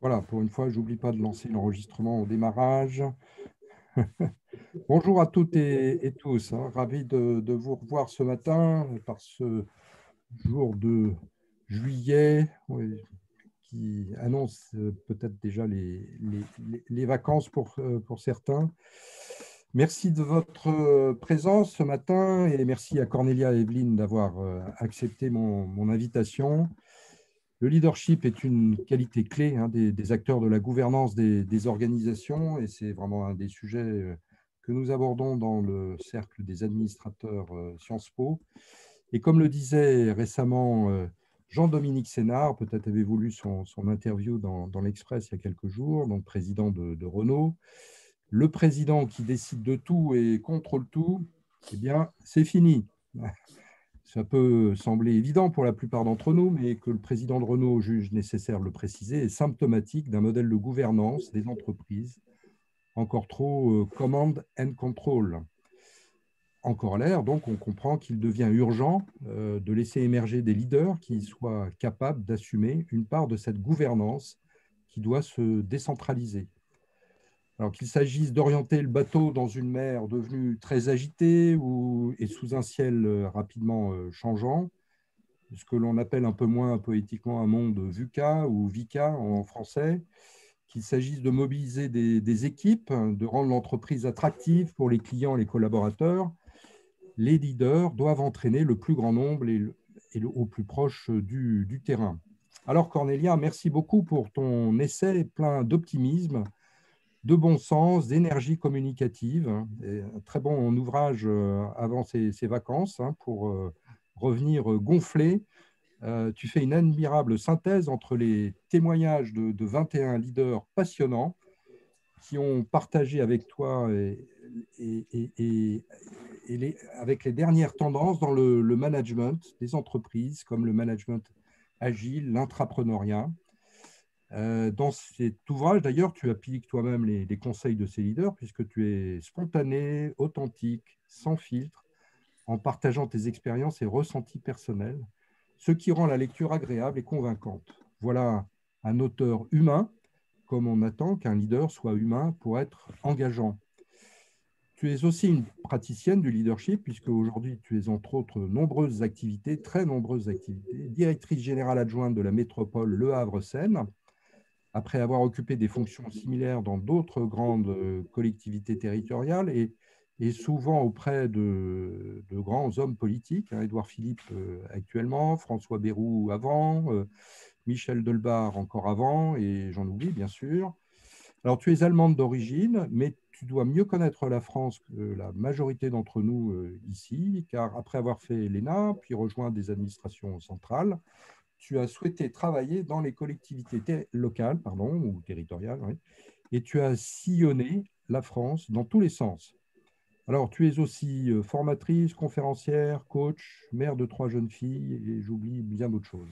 Voilà, pour une fois, j'oublie pas de lancer l'enregistrement au démarrage. Bonjour à toutes et tous, hein. Ravi de vous revoir ce matin par ce jour de juillet, oui, qui annonce peut-être déjà les vacances pour certains. Merci de votre présence ce matin et merci à Cornelia et Evelyne d'avoir accepté mon invitation. Le leadership est une qualité clé, hein, des acteurs de la gouvernance des organisations et c'est vraiment un des sujets que nous abordons dans le cercle des administrateurs Sciences Po. Et comme le disait récemment Jean-Dominique Sénard, peut-être avez-vous lu son interview dans l'Express il y a quelques jours, donc président de Renault, le président qui décide de tout et contrôle tout, eh bien, c'est fini. Ça peut sembler évident pour la plupart d'entre nous, mais que le président de Renault juge nécessaire de le préciser est symptomatique d'un modèle de gouvernance des entreprises encore trop command and control. En corollaire, donc, on comprend qu'il devient urgent de laisser émerger des leaders qui soient capables d'assumer une part de cette gouvernance qui doit se décentraliser. Alors qu'il s'agisse d'orienter le bateau dans une mer devenue très agitée et sous un ciel rapidement changeant, ce que l'on appelle un peu moins poétiquement un monde VUCA ou VICA en français, qu'il s'agisse de mobiliser des équipes, de rendre l'entreprise attractive pour les clients et les collaborateurs, les leaders doivent entraîner le plus grand nombre au plus proche du terrain. Alors Cornelia, merci beaucoup pour ton essai plein d'optimisme, de bon sens, d'énergie communicative. Et un très bon ouvrage avant ces vacances pour revenir gonflé. Tu fais une admirable synthèse entre les témoignages de 21 leaders passionnants qui ont partagé avec toi avec les dernières tendances dans le management des entreprises, comme le management agile, l'intrapreneuriat. Dans cet ouvrage, d'ailleurs, tu appliques toi-même les conseils de ces leaders, puisque tu es spontané, authentique, sans filtre, en partageant tes expériences et ressentis personnels, ce qui rend la lecture agréable et convaincante. Voilà un auteur humain, comme on attend qu'un leader soit humain pour être engageant. Tu es aussi une praticienne du leadership, puisque aujourd'hui tu es entre autres nombreuses activités, très nombreuses activités, directrice générale adjointe de la métropole Le Havre-Seine, après avoir occupé des fonctions similaires dans d'autres grandes collectivités territoriales et souvent auprès de grands hommes politiques, hein, Édouard Philippe actuellement, François Bayrou avant, Michel Delbar encore avant, et j'en oublie bien sûr. Alors tu es allemande d'origine, mais tu dois mieux connaître la France que la majorité d'entre nous ici, car après avoir fait l'ENA, puis rejoint des administrations centrales, tu as souhaité travailler dans les collectivités locales ou territoriales, oui, et tu as sillonné la France dans tous les sens. Alors, tu es aussi formatrice, conférencière, coach, mère de 3 jeunes filles, et j'oublie bien d'autres choses.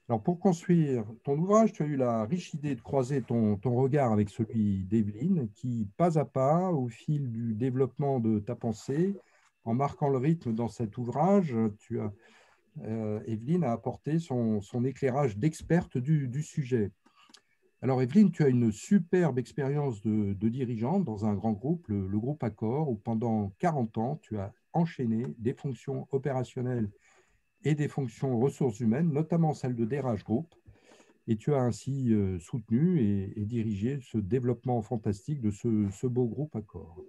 Alors, pour construire ton ouvrage, tu as eu la riche idée de croiser ton regard avec celui d'Evelyne, qui, pas à pas, au fil du développement de ta pensée, en marquant le rythme dans cet ouvrage, Evelyne a apporté son éclairage d'experte du sujet. Alors, Evelyne, tu as une superbe expérience de dirigeante dans un grand groupe, le groupe Accor, où pendant 40 ans, tu as enchaîné des fonctions opérationnelles et des fonctions ressources humaines, notamment celle de DRH Group, et tu as ainsi soutenu et dirigé ce développement fantastique de ce beau groupe Accor.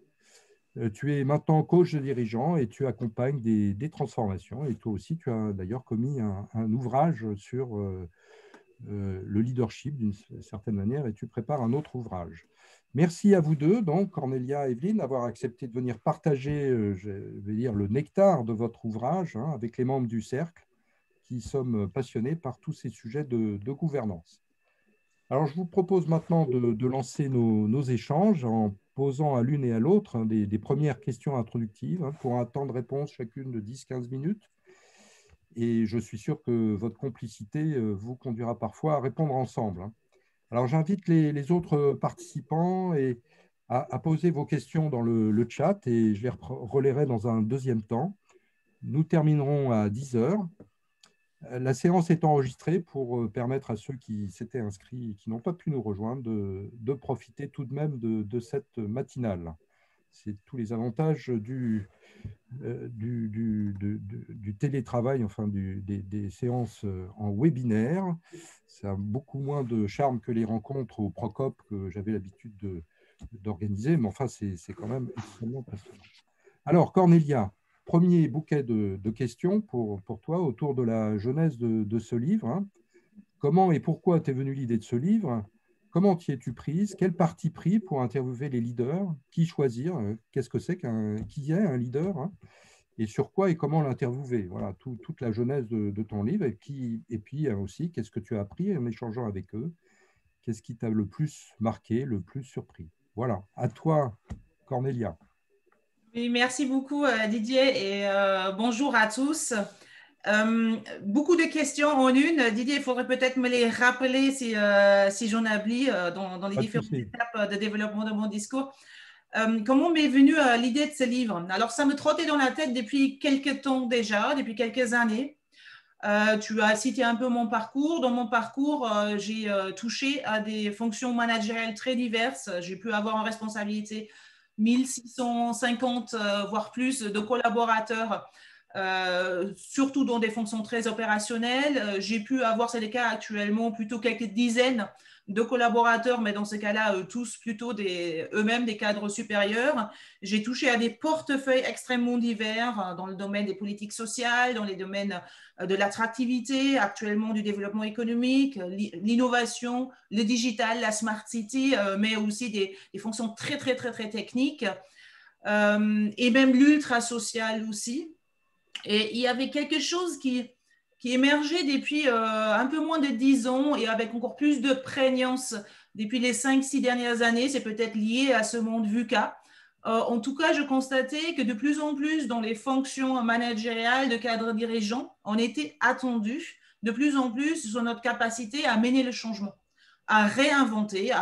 Tu es maintenant coach de dirigeant et tu accompagnes des transformations. Et toi aussi, tu as d'ailleurs commis un ouvrage sur le leadership d'une certaine manière et tu prépares un autre ouvrage. Merci à vous deux, donc Cornelia et Evelyne, d'avoir accepté de venir partager, je vais dire, le nectar de votre ouvrage avec les membres du cercle qui sommes passionnés par tous ces sujets de gouvernance. Alors, je vous propose maintenant de lancer nos échanges en posant à l'une et à l'autre des premières questions introductives pour un temps de réponse chacune de 10-15 minutes. Et je suis sûr que votre complicité vous conduira parfois à répondre ensemble. Alors, j'invite les autres participants à poser vos questions dans le chat et je les relayerai dans un deuxième temps. Nous terminerons à 10 heures. la séance est enregistrée pour permettre à ceux qui s'étaient inscrits et qui n'ont pas pu nous rejoindre de profiter tout de même de cette matinale. C'est tous les avantages du télétravail, enfin des séances en webinaire. Ça a beaucoup moins de charme que les rencontres au Procop que j'avais l'habitude d'organiser, mais enfin, c'est quand même extrêmement passionnant. Alors, Cornelia, premier bouquet de questions pour toi autour de la genèse de ce livre. Hein. Comment et pourquoi t'es venue l'idée de ce livre? Comment t'y es-tu prise? Quel parti pris pour interviewer les leaders? Qui choisir? Qu'est-ce que c'est qui est un leader? Hein, et sur quoi et comment l'interviewer? Voilà, toute la genèse de ton livre. Et puis aussi, qu'est-ce que tu as appris en échangeant avec eux? Qu'est-ce qui t'a le plus marqué, le plus surpris? Voilà, à toi, Cornelia. Oui, merci beaucoup Didier et bonjour à tous. Beaucoup de questions en une. Didier, il faudrait peut-être me les rappeler si j'en oublie dans les Pas de différentes souci. étapes de développement de mon discours. Comment m'est venue l'idée de ce livre? Alors, ça me trottait dans la tête depuis quelques temps déjà, depuis quelques années. Tu as cité un peu mon parcours. Dans mon parcours, j'ai touché à des fonctions managériales très diverses. J'ai pu avoir en responsabilité 1650, voire plus, de collaborateurs, surtout dans des fonctions très opérationnelles. J'ai pu avoir, c'est le cas actuellement, plutôt quelques dizaines de collaborateurs, mais dans ce cas-là, tous plutôt eux-mêmes des cadres supérieurs. J'ai touché à des portefeuilles extrêmement divers dans le domaine des politiques sociales, dans les domaines de l'attractivité, actuellement du développement économique, l'innovation, le digital, la smart city, mais aussi des fonctions très, très, très, très techniques, et même l'ultra social aussi. Et il y avait quelque chose qui émergeait depuis un peu moins de 10 ans et avec encore plus de prégnance depuis les 5-6 dernières années. C'est peut-être lié à ce monde VUCA. En tout cas, je constatais que de plus en plus dans les fonctions managériales de cadres dirigeants, on était attendu de plus en plus sur notre capacité à mener le changement, à réinventer,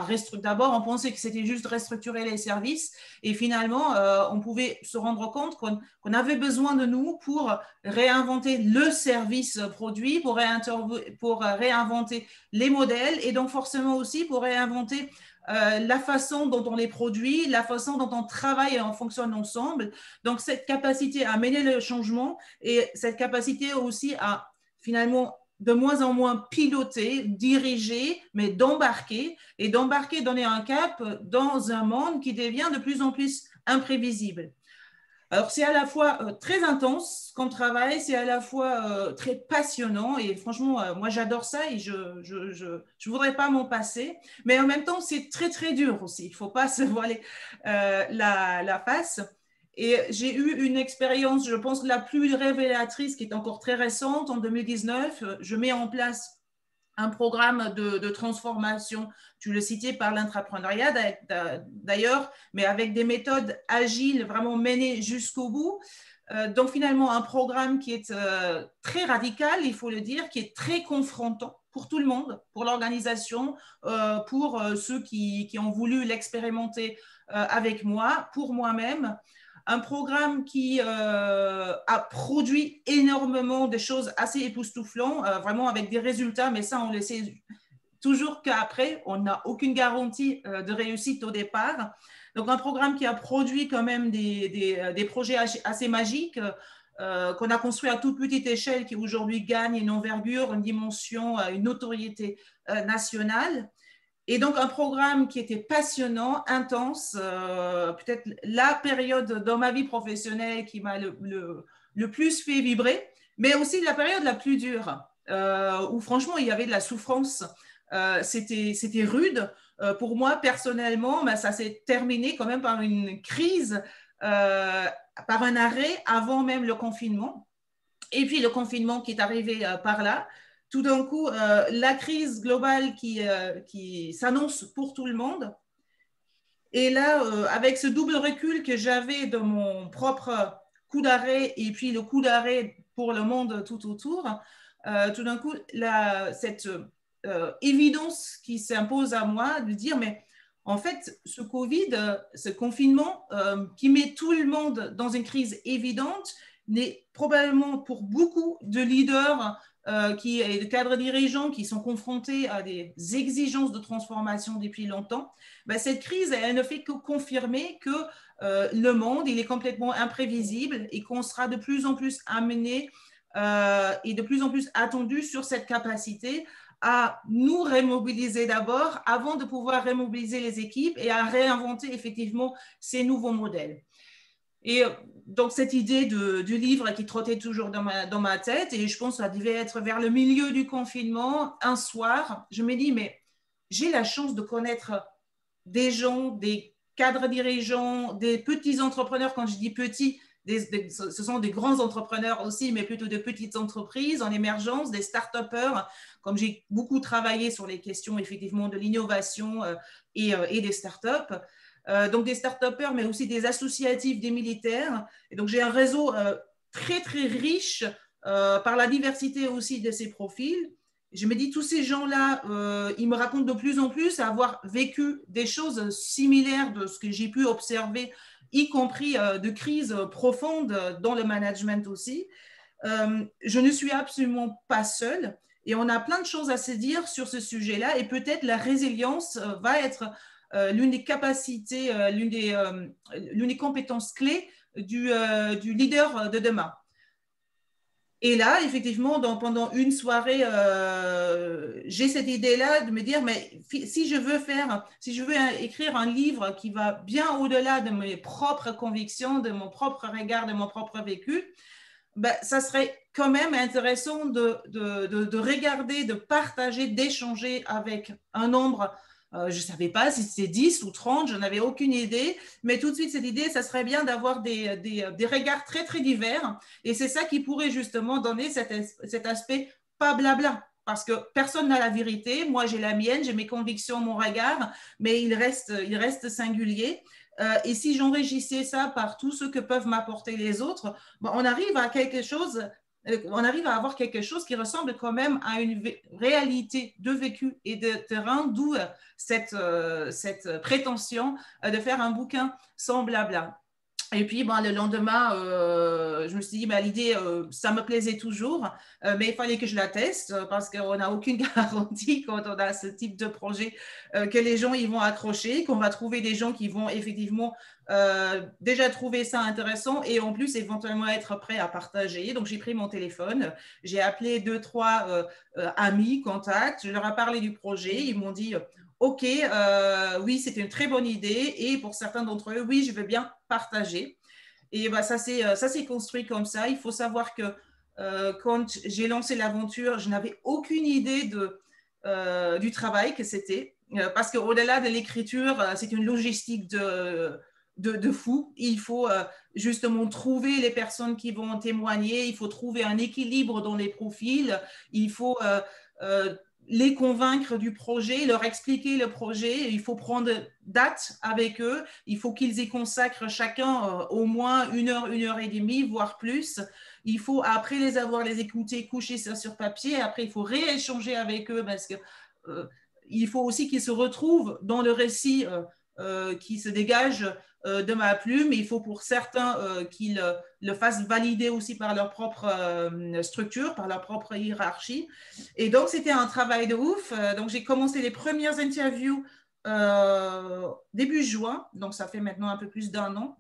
d'abord on pensait que c'était juste restructurer les services et finalement on pouvait se rendre compte qu'on avait besoin de nous pour réinventer le service produit, pour réinventer les modèles et donc forcément aussi pour réinventer la façon dont on les produit, la façon dont on travaille et on fonctionne ensemble. Donc cette capacité à mener le changement et cette capacité aussi à finalement de moins en moins piloter, diriger, mais d'embarquer et d'embarquer, donner un cap dans un monde qui devient de plus en plus imprévisible. Alors, c'est à la fois très intense comme travail, c'est à la fois très passionnant et franchement, moi, j'adore ça et je voudrais pas m'en passer. Mais en même temps, c'est très, très dur aussi. Il faut pas se voiler la face. Et j'ai eu une expérience, je pense, la plus révélatrice, qui est encore très récente, en 2019. Je mets en place un programme de transformation, tu le citais, par l'entrepreneuriat d'ailleurs, mais avec des méthodes agiles, vraiment menées jusqu'au bout. Donc finalement, un programme qui est très radical, il faut le dire, qui est très confrontant pour tout le monde, pour l'organisation, pour ceux qui ont voulu l'expérimenter avec moi, pour moi-même. Un programme qui a produit énormément de choses assez époustouflantes, vraiment avec des résultats, mais ça, on le sait toujours qu'après, on n'a aucune garantie de réussite au départ. Donc, un programme qui a produit quand même des projets assez magiques, qu'on a construit à toute petite échelle, qui aujourd'hui gagnent une envergure, une dimension, une notoriété nationale. Et donc, un programme qui était passionnant, intense, peut-être la période dans ma vie professionnelle qui m'a le plus fait vibrer, mais aussi la période la plus dure, où franchement, il y avait de la souffrance. C'était rude. Pour moi, personnellement, ben, ça s'est terminé quand même par une crise, par un arrêt avant même le confinement. Et puis le confinement qui est arrivé par là, tout d'un coup, la crise globale qui s'annonce pour tout le monde. Et là, avec ce double recul que j'avais de mon propre coup d'arrêt et puis le coup d'arrêt pour le monde tout autour, tout d'un coup, cette évidence qui s'impose à moi de dire, mais en fait, ce Covid, ce confinement qui met tout le monde dans une crise évidente, n'est probablement pour beaucoup de leaders de cadres dirigeants qui sont confrontés à des exigences de transformation depuis longtemps, ben, cette crise, elle ne fait que confirmer que le monde, il est complètement imprévisible et qu'on sera de plus en plus amené et de plus en plus attendu sur cette capacité à nous remobiliser d'abord avant de pouvoir remobiliser les équipes et à réinventer effectivement ces nouveaux modèles. Et donc, cette idée du livre qui trottait toujours dans ma tête, et je pense que ça devait être vers le milieu du confinement, un soir, je me dis, mais j'ai la chance de connaître des gens, des cadres dirigeants, des petits entrepreneurs. Quand je dis petits, ce sont des grands entrepreneurs aussi, mais plutôt de petites entreprises en émergence, des start-upers, comme j'ai beaucoup travaillé sur les questions effectivement de l'innovation et des start-up. Donc des start-upers, mais aussi des associatifs, des militaires. Et donc j'ai un réseau très, très riche par la diversité aussi de ces profils. Je me dis, tous ces gens-là, ils me racontent de plus en plus avoir vécu des choses similaires de ce que j'ai pu observer, y compris de crises profondes dans le management aussi. Je ne suis absolument pas seule et on a plein de choses à se dire sur ce sujet-là et peut-être la résilience va être l'une des capacités, l'une des compétences clés du leader de demain. Et là, effectivement, pendant une soirée, j'ai cette idée-là de me dire, mais si je veux écrire un livre qui va bien au-delà de mes propres convictions, de mon propre regard, de mon propre vécu, ben, ça serait quand même intéressant de regarder, de partager, d'échanger avec un nombre. Je ne savais pas si c'était 10 ou 30, je n'avais aucune idée, mais tout de suite, cette idée, ça serait bien d'avoir des regards très, très divers, et c'est ça qui pourrait justement donner cet aspect pas blabla, parce que personne n'a la vérité, moi j'ai la mienne, j'ai mes convictions, mon regard, mais il reste singulier. Et si j'enrichissais ça par tout ce que peuvent m'apporter les autres, ben, on arrive à avoir quelque chose qui ressemble quand même à une réalité de vécu et de terrain, d'où cette prétention de faire un bouquin sans blabla. Et puis, bon, le lendemain, je me suis dit, bah, l'idée, ça me plaisait toujours, mais il fallait que je la teste parce qu'on n'a aucune garantie quand on a ce type de projet que les gens ils vont accrocher, qu'on va trouver des gens qui vont effectivement déjà trouver ça intéressant et en plus éventuellement être prêts à partager. Donc, j'ai pris mon téléphone, j'ai appelé 2-3 amis, contacts, je leur ai parlé du projet, ils m'ont dit… OK, oui, c'était une très bonne idée. Et pour certains d'entre eux, oui, je veux bien partager. Et bah, ça s'est construit comme ça. Il faut savoir que quand j'ai lancé l'aventure, je n'avais aucune idée du travail que c'était. Parce qu'au-delà de l'écriture, c'est une logistique de fou. Il faut justement trouver les personnes qui vont témoigner. Il faut trouver un équilibre dans les profils. Il faut… les convaincre du projet, leur expliquer le projet. Il faut prendre date avec eux. Il faut qu'ils y consacrent chacun au moins 1 heure et demie, voire plus. Il faut, après les écouter, coucher ça sur papier. Après, il faut rééchanger avec eux parce que il faut aussi qu'ils se retrouvent dans le récit qui se dégage de ma plume. Il faut pour certains qu'ils le fassent valider aussi par leur propre structure, par leur propre hiérarchie. Et donc, c'était un travail de ouf. Donc, j'ai commencé les premières interviews début juin. Donc, ça fait maintenant un peu plus d'1 an.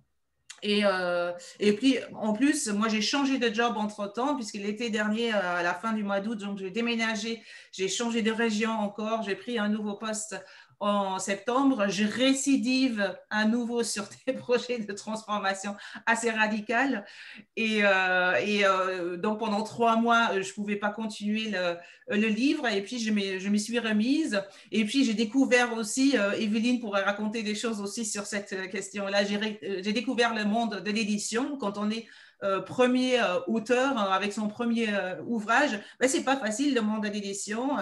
Et puis, en plus, moi, j'ai changé de job entre-temps, puisque l'été dernier, à la fin du mois d'août, donc j'ai déménagé, j'ai changé de région encore, j'ai pris un nouveau poste en septembre, je récidive à nouveau sur des projets de transformation assez radicales. Et donc, pendant 3 mois, je ne pouvais pas continuer le livre. Et puis, je m'y suis remise. Et puis, j'ai découvert aussi, Evelyne pourrait raconter des choses aussi sur cette question-là. J'ai découvert le monde de l'édition quand on est premier auteur avec son premier ouvrage. Ben, ce n'est pas facile, le monde de l'édition.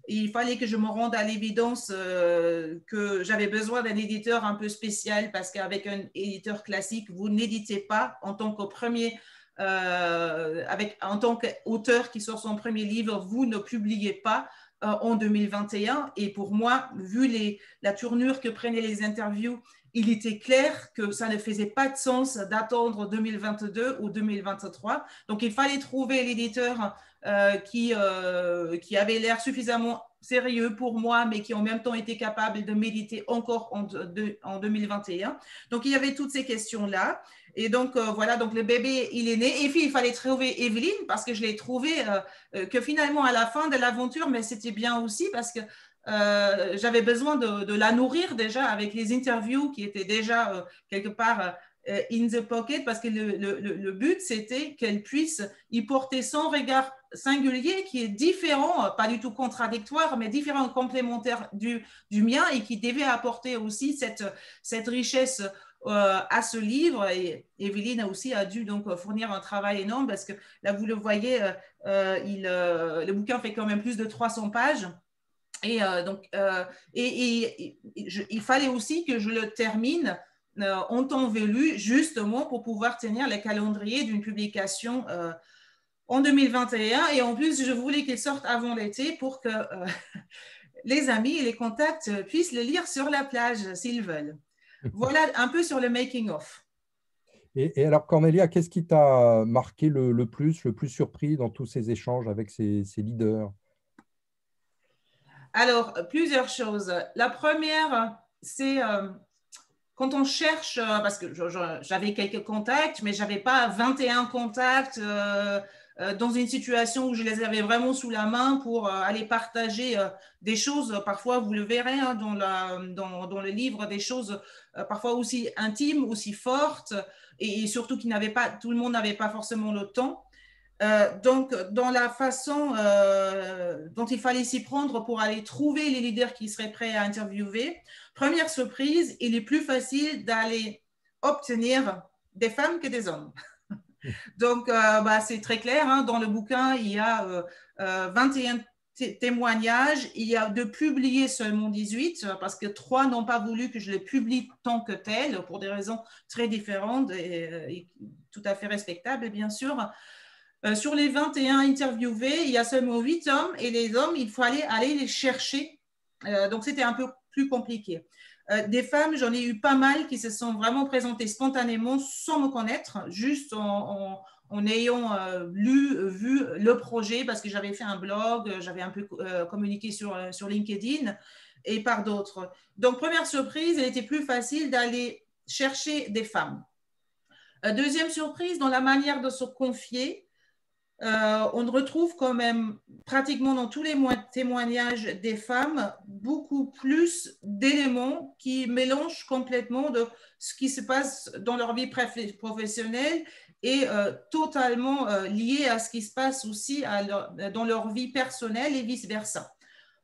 Il fallait que je me rende à l'évidence que j'avais besoin d'un éditeur un peu spécial parce qu'avec un éditeur classique, vous n'éditez pas en tant qu'au premier en tant qu'auteur qui sort son premier livre, vous ne publiez pas en 2021. Et pour moi, vu la tournure que prenaient les interviews, il était clair que ça ne faisait pas de sens d'attendre 2022 ou 2023. Donc, il fallait trouver l'éditeur qui avaient l'air suffisamment sérieux pour moi, mais qui en même temps étaient capables de méditer encore en 2021. Donc, il y avait toutes ces questions-là. Et donc, voilà, donc le bébé, il est né. Et puis, il fallait trouver Evelyne parce que je l'ai trouvé que finalement, à la fin de l'aventure, mais c'était bien aussi parce que j'avais besoin de la nourrir déjà avec les interviews qui étaient déjà quelque part in the pocket parce que le but, c'était qu'elle puisse y porter son regard singulier qui est différent, pas du tout contradictoire, mais différent, complémentaire du mien et qui devait apporter aussi cette richesse à ce livre. Et Evelyne aussi a dû donc fournir un travail énorme parce que là, vous le voyez, le bouquin fait quand même plus de 300 pages. Et donc, il fallait aussi que je le termine en temps voulu, justement pour pouvoir tenir le calendrier d'une publication en 2021. Et en plus, je voulais qu'il sorte avant l'été pour que les amis et les contacts puissent le lire sur la plage s'ils veulent. Voilà un peu sur le making-of. Et alors, Cornelia, qu'est-ce qui t'a marqué le plus surpris dans tous ces échanges avec ces leaders? Alors, plusieurs choses. La première, c'est quand on cherche, parce que j'avais quelques contacts, mais je n'avais pas 21 contacts dans une situation où je les avais vraiment sous la main pour aller partager des choses, parfois, vous le verrez hein, dans le livre, des choses parfois aussi intimes, aussi fortes, et surtout tout le monde n'avait pas forcément le temps. Donc, dans la façon dont il fallait s'y prendre pour aller trouver les leaders qui seraient prêts à interviewer, première surprise, il est plus facile d'aller obtenir des femmes que des hommes. Donc, c'est très clair, hein, dans le bouquin, il y a 21 témoignages, il y a de publiés seulement 18, parce que 3 n'ont pas voulu que je les publie tant que tel, pour des raisons très différentes et tout à fait respectables, bien sûr. Sur les 21 interviewés, il y a seulement 8 hommes et les hommes, il fallait aller les chercher. Donc, c'était un peu plus compliqué. Des femmes, j'en ai eu pas mal qui se sont vraiment présentées spontanément sans me connaître, juste en ayant vu le projet parce que j'avais fait un blog, j'avais un peu communiqué sur LinkedIn et par d'autres. Donc, première surprise, il était plus facile d'aller chercher des femmes. Deuxième surprise, dans la manière de se confier, on retrouve quand même pratiquement dans tous les témoignages des femmes beaucoup plus d'éléments qui mélangent complètement de ce qui se passe dans leur vie professionnelle et totalement lié à ce qui se passe aussi dans leur vie personnelle et vice-versa.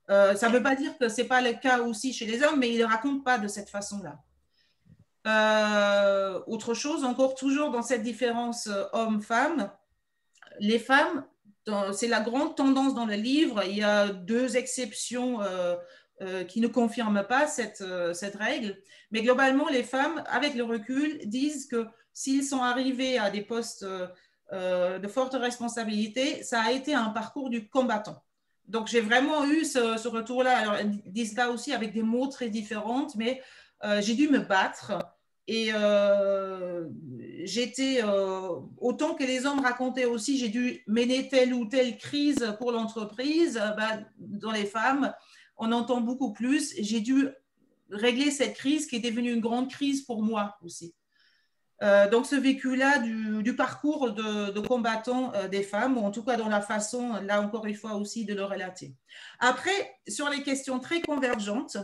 Ça ne veut pas dire que ce n'est pas le cas aussi chez les hommes, mais ils ne racontent pas de cette façon-là. Autre chose, encore toujours dans cette différence homme-femme, les femmes, c'est la grande tendance dans le livre. Il y a 2 exceptions qui ne confirment pas cette règle. Mais globalement, les femmes, avec le recul, disent que s'ils sont arrivés à des postes de forte responsabilité, ça a été un parcours du combattant. Donc, j'ai vraiment eu ce retour-là. Alors, elles disent là aussi avec des mots très différents, mais j'ai dû me battre. Et autant que les hommes racontaient aussi, j'ai dû mener telle ou telle crise pour l'entreprise, dans les femmes, on entend beaucoup plus. J'ai dû régler cette crise qui est devenue une grande crise pour moi aussi. Donc ce vécu-là du parcours de combattant des femmes, ou en tout cas dans la façon, là encore une fois aussi, de le relater. Après, sur les questions très convergentes,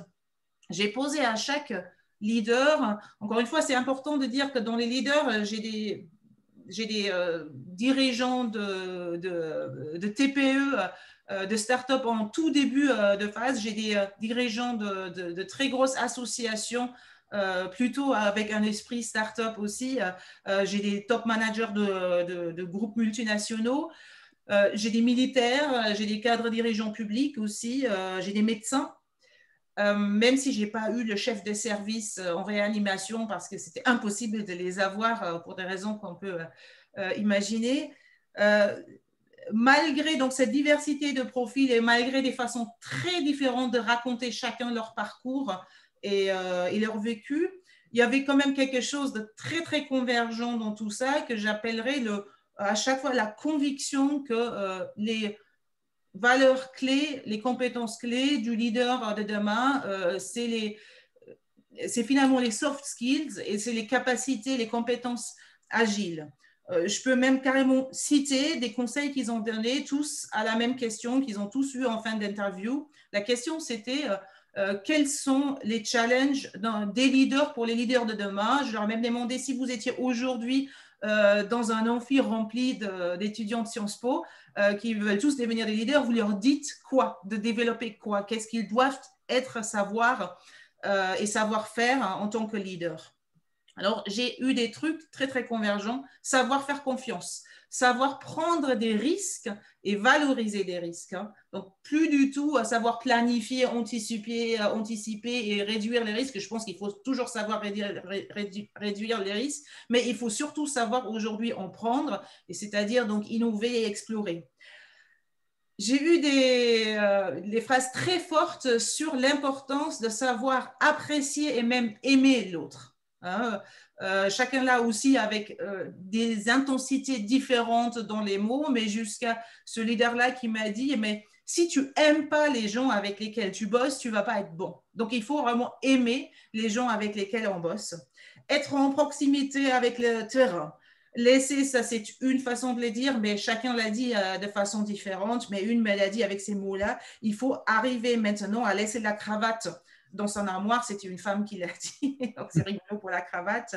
j'ai posé à chaque leader. Encore une fois, c'est important de dire que dans les leaders, j'ai des dirigeants de TPE, de start-up en tout début de phase. J'ai des dirigeants de très grosses associations, plutôt avec un esprit start-up aussi. J'ai des top managers de groupes multinationaux. J'ai des militaires, j'ai des cadres dirigeants publics aussi, j'ai des médecins. Même si je n'ai pas eu le chef de service en réanimation parce que c'était impossible de les avoir pour des raisons qu'on peut imaginer. Malgré donc cette diversité de profils et malgré des façons très différentes de raconter chacun leur parcours et leur vécu, il y avait quand même quelque chose de très, très convergent dans tout ça que j'appellerais à chaque fois la conviction que les valeurs clés, les compétences clés du leader de demain, c'est finalement les soft skills et c'est les capacités, les compétences agiles. Je peux même carrément citer des conseils qu'ils ont donnés tous à la même question qu'ils ont tous eu en fin d'interview. La question, c'était quels sont les challenges des leaders pour les leaders de demain. Je leur ai même demandé si vous étiez aujourd'hui dans un amphi rempli d'étudiants de Sciences Po qui veulent tous devenir des leaders, vous leur dites quoi, de développer quoi, qu'est-ce qu'ils doivent être, savoir et savoir-faire en tant que leader. Alors, j'ai eu des trucs très, très convergents. Savoir faire confiance, savoir prendre des risques et valoriser des risques. Donc, plus du tout à savoir planifier, anticiper et réduire les risques. Je pense qu'il faut toujours savoir réduire les risques, mais il faut surtout savoir aujourd'hui en prendre, et c'est-à-dire donc innover et explorer. J'ai eu des phrases très fortes sur l'importance de savoir apprécier et même aimer l'autre. Chacun là aussi avec des intensités différentes dans les mots, mais jusqu'à ce leader-là qui m'a dit, mais si tu n'aimes pas les gens avec lesquels tu bosses, tu ne vas pas être bon. Donc, il faut vraiment aimer les gens avec lesquels on bosse. Être en proximité avec le terrain. Laisser, ça c'est une façon de le dire, mais chacun l'a dit de façon différente, mais une me l'a dit avec ces mots-là. Il faut arriver maintenant à laisser la cravate dans son armoire, c'était une femme qui l'a dit, donc c'est rigolo pour la cravate.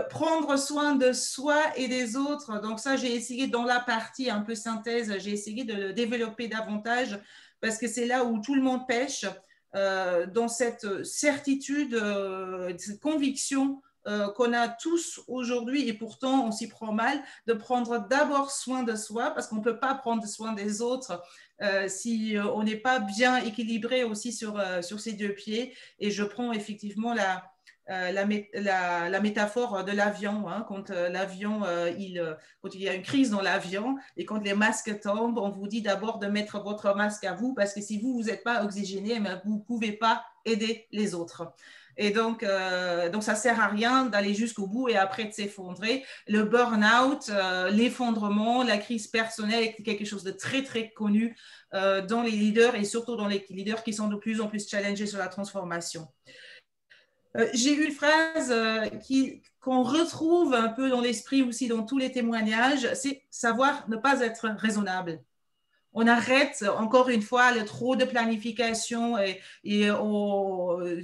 Prendre soin de soi et des autres, donc ça j'ai essayé dans la partie un peu synthèse, j'ai essayé de le développer davantage parce que c'est là où tout le monde pêche, dans cette certitude, cette conviction qu'on a tous aujourd'hui et pourtant on s'y prend mal, de prendre d'abord soin de soi parce qu'on ne peut pas prendre soin des autres si on n'est pas bien équilibré aussi sur ses deux pieds. Et je prends effectivement la métaphore de l'avion, hein, quand l'avion, quand il y a une crise dans l'avion et quand les masques tombent, on vous dit d'abord de mettre votre masque à vous parce que si vous n'êtes pas oxygéné, vous ne pouvez pas aider les autres. Et donc ça ne sert à rien d'aller jusqu'au bout et après de s'effondrer. Le burn-out, l'effondrement, la crise personnelle est quelque chose de très, très connu dans les leaders et surtout dans les leaders qui sont de plus en plus challengés sur la transformation. J'ai eu une phrase qu'on retrouve un peu dans l'esprit aussi dans tous les témoignages, c'est savoir ne pas être raisonnable. On arrête encore une fois le trop de planification et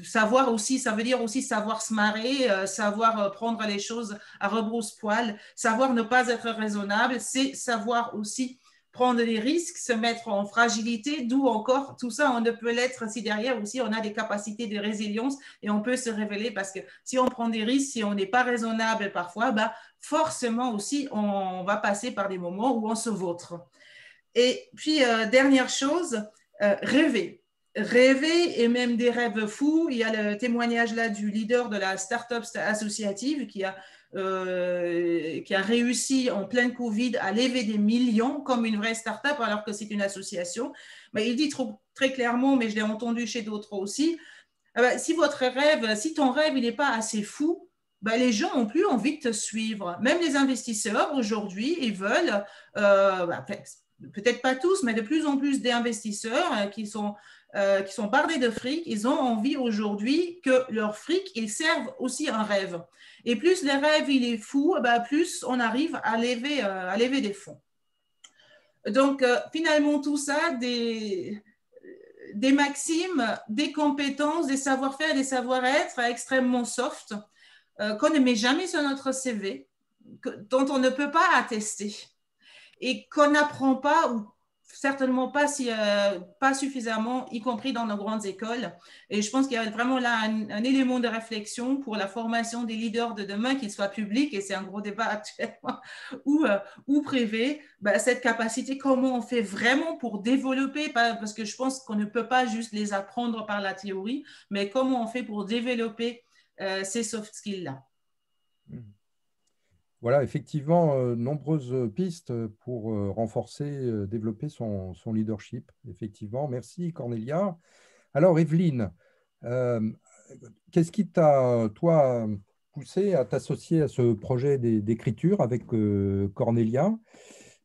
savoir aussi, ça veut dire aussi savoir se marrer, savoir prendre les choses à rebrousse-poil, savoir ne pas être raisonnable, c'est savoir aussi prendre des risques, se mettre en fragilité, d'où encore tout ça, on ne peut l'être si derrière aussi on a des capacités de résilience et on peut se révéler parce que si on prend des risques, si on n'est pas raisonnable parfois, forcément aussi on va passer par des moments où on se vautre. Et puis, dernière chose, rêver. Rêver et même des rêves fous. Il y a le témoignage là du leader de la start-up associative qui a réussi en pleine Covid à lever des millions comme une vraie start-up alors que c'est une association. Mais il dit très clairement, mais je l'ai entendu chez d'autres aussi, si ton rêve il n'est pas assez fou, les gens n'ont plus envie de te suivre. Même les investisseurs aujourd'hui, ils veulent, peut-être pas tous, mais de plus en plus d'investisseurs qui sont bardés de fric, ils ont envie aujourd'hui que leur fric, il serve aussi un rêve. Et plus le rêve il est fou, plus on arrive à lever des fonds. Donc, finalement, tout ça, des maximes, des compétences, des savoir-faire, des savoir-être extrêmement soft qu'on ne met jamais sur notre CV, dont on ne peut pas attester et qu'on n'apprend pas ou certainement pas, pas suffisamment, y compris dans nos grandes écoles. Et je pense qu'il y a vraiment là un élément de réflexion pour la formation des leaders de demain, qu'ils soient publics, et c'est un gros débat actuellement, ou privé, cette capacité, comment on fait vraiment pour développer, parce que je pense qu'on ne peut pas juste les apprendre par la théorie, mais comment on fait pour développer ces soft skills-là. Voilà, effectivement, nombreuses pistes pour renforcer, développer son leadership. Effectivement, merci Cornelia. Alors, Evelyne, qu'est-ce qui t'a, toi, poussé à t'associer à ce projet d'écriture avec Cornelia.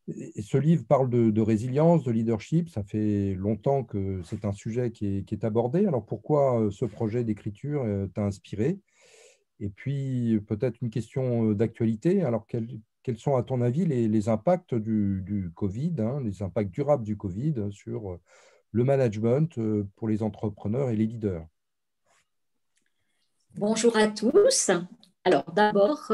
Et ce livre parle de résilience, de leadership. Ça fait longtemps que c'est un sujet qui est abordé. Alors pourquoi ce projet d'écriture t'a inspiré? Et puis peut-être une question d'actualité. Alors quels sont à ton avis les impacts du Covid, hein, les impacts durables du Covid sur le management pour les entrepreneurs et les leaders? Bonjour à tous. Alors d'abord,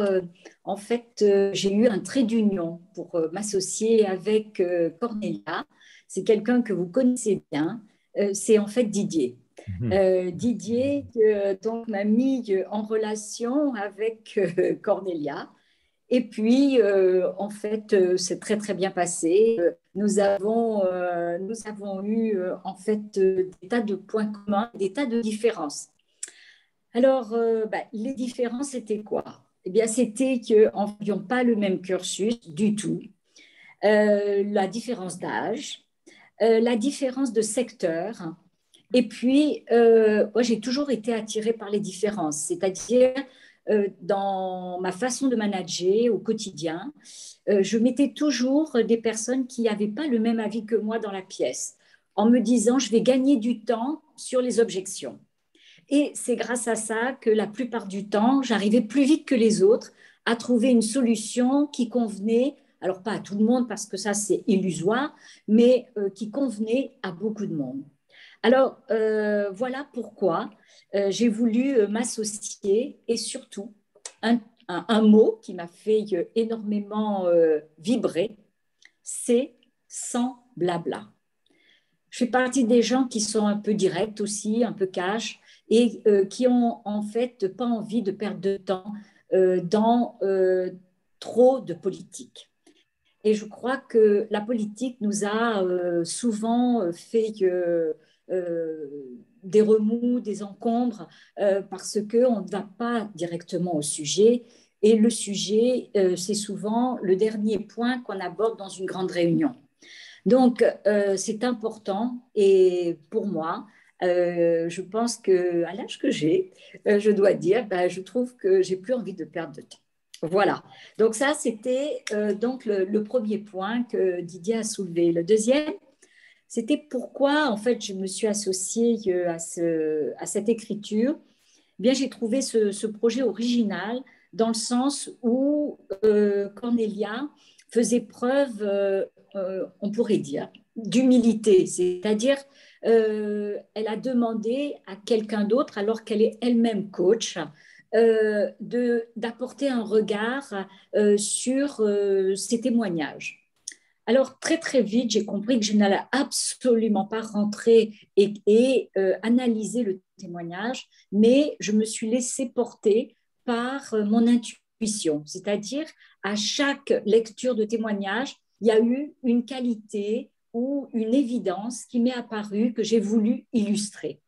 en fait, j'ai eu un trait d'union pour m'associer avec Cornelia. C'est quelqu'un que vous connaissez bien. C'est en fait Didier. Mhm. Didier donc m'a mis en relation avec Cornelia. Et puis, en fait, c'est très, très bien passé. Nous avons eu, en fait, des tas de points communs, des tas de différences. Alors, les différences, c'était quoi? Eh bien, c'était qu'on n'avions pas le même cursus du tout. La différence d'âge, la différence de secteur. Et puis, moi, j'ai toujours été attirée par les différences, c'est-à-dire dans ma façon de manager au quotidien, je mettais toujours des personnes qui n'avaient pas le même avis que moi dans la pièce, en me disant, je vais gagner du temps sur les objections. Et c'est grâce à ça que la plupart du temps, j'arrivais plus vite que les autres à trouver une solution qui convenait, alors pas à tout le monde parce que ça c'est illusoire, mais qui convenait à beaucoup de monde. Alors voilà pourquoi j'ai voulu m'associer et surtout un mot qui m'a fait énormément vibrer, c'est sans blabla. Je fais partie des gens qui sont un peu directs aussi, un peu cash, et qui ont en fait pas envie de perdre de temps dans trop de politique. Et je crois que la politique nous a souvent fait des remous, des encombres, parce qu'on ne va pas directement au sujet. Et le sujet, c'est souvent le dernier point qu'on aborde dans une grande réunion. Donc, c'est important et pour moi, je pense qu'à l'âge que j'ai, je dois dire, je trouve que j'ai plus envie de perdre de temps. Voilà. Donc ça, c'était donc le premier point que Didier a soulevé. Le deuxième, c'était pourquoi en fait je me suis associée à cette écriture. Eh bien, j'ai trouvé ce projet original dans le sens où Cornelia faisait preuve, on pourrait dire, d'humilité, c'est-à-dire elle a demandé à quelqu'un d'autre, alors qu'elle est elle-même coach, d'apporter un regard sur ces témoignages. Alors, très, très vite, j'ai compris que je n'allais absolument pas rentrer et analyser le témoignage, mais je me suis laissée porter par mon intuition. C'est-à-dire, à chaque lecture de témoignage, il y a eu une qualité ou une évidence qui m'est apparue que j'ai voulu illustrer.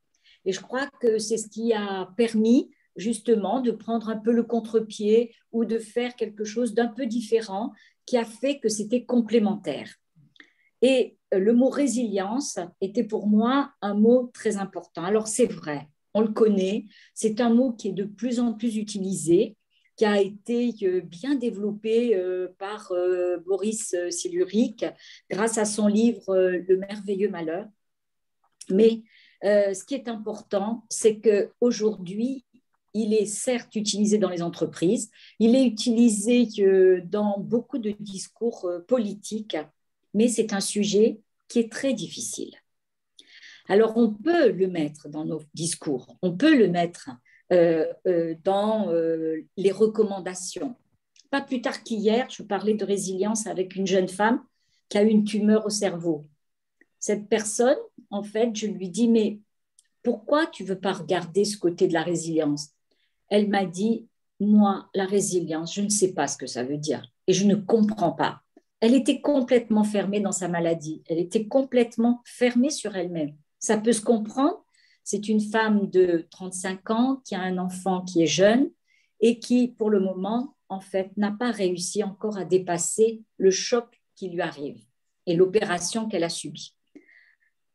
Et je crois que c'est ce qui a permis justement de prendre un peu le contre-pied ou de faire quelque chose d'un peu différent qui a fait que c'était complémentaire. Et le mot résilience était pour moi un mot très important. Alors c'est vrai, on le connaît, c'est un mot qui est de plus en plus utilisé, qui a été bien développé par Boris Cyrulnik grâce à son livre Le merveilleux malheur. Mais ce qui est important, c'est qu'aujourd'hui, il est certes utilisé dans les entreprises, il est utilisé dans beaucoup de discours politiques, mais c'est un sujet qui est très difficile. Alors, on peut le mettre dans nos discours, on peut le mettre dans les recommandations. Pas plus tard qu'hier, je parlais de résilience avec une jeune femme qui a eu une tumeur au cerveau. Cette personne, en fait, je lui dis, mais pourquoi tu ne veux pas regarder ce côté de la résilience? Elle m'a dit, moi, la résilience, je ne sais pas ce que ça veut dire et je ne comprends pas. Elle était complètement fermée dans sa maladie. Elle était complètement fermée sur elle-même. Ça peut se comprendre. C'est une femme de 35 ans qui a un enfant qui est jeune et qui, pour le moment, en fait, n'a pas réussi encore à dépasser le choc qui lui arrive et l'opération qu'elle a subie.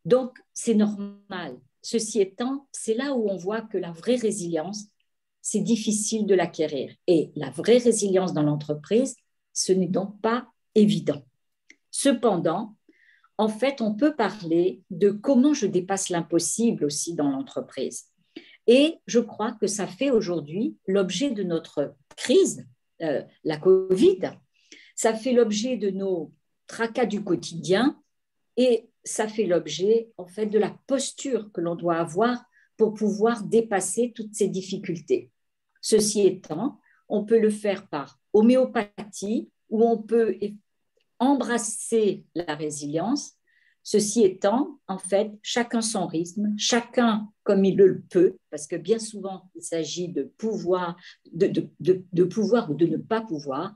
Donc, c'est normal. Ceci étant, c'est là où on voit que la vraie résilience, c'est difficile de l'acquérir. Et la vraie résilience dans l'entreprise, ce n'est donc pas évident. Cependant, en fait, on peut parler de comment je dépasse l'impossible aussi dans l'entreprise. Et je crois que ça fait aujourd'hui l'objet de notre crise, la Covid. Ça fait l'objet de nos tracas du quotidien et ça fait l'objet, en fait, de la posture que l'on doit avoir pour pouvoir dépasser toutes ces difficultés. Ceci étant, on peut le faire par homéopathie ou on peut embrasser la résilience. Ceci étant, en fait, chacun son rythme, chacun comme il le peut, parce que bien souvent, il s'agit de pouvoir, de pouvoir ou de ne pas pouvoir.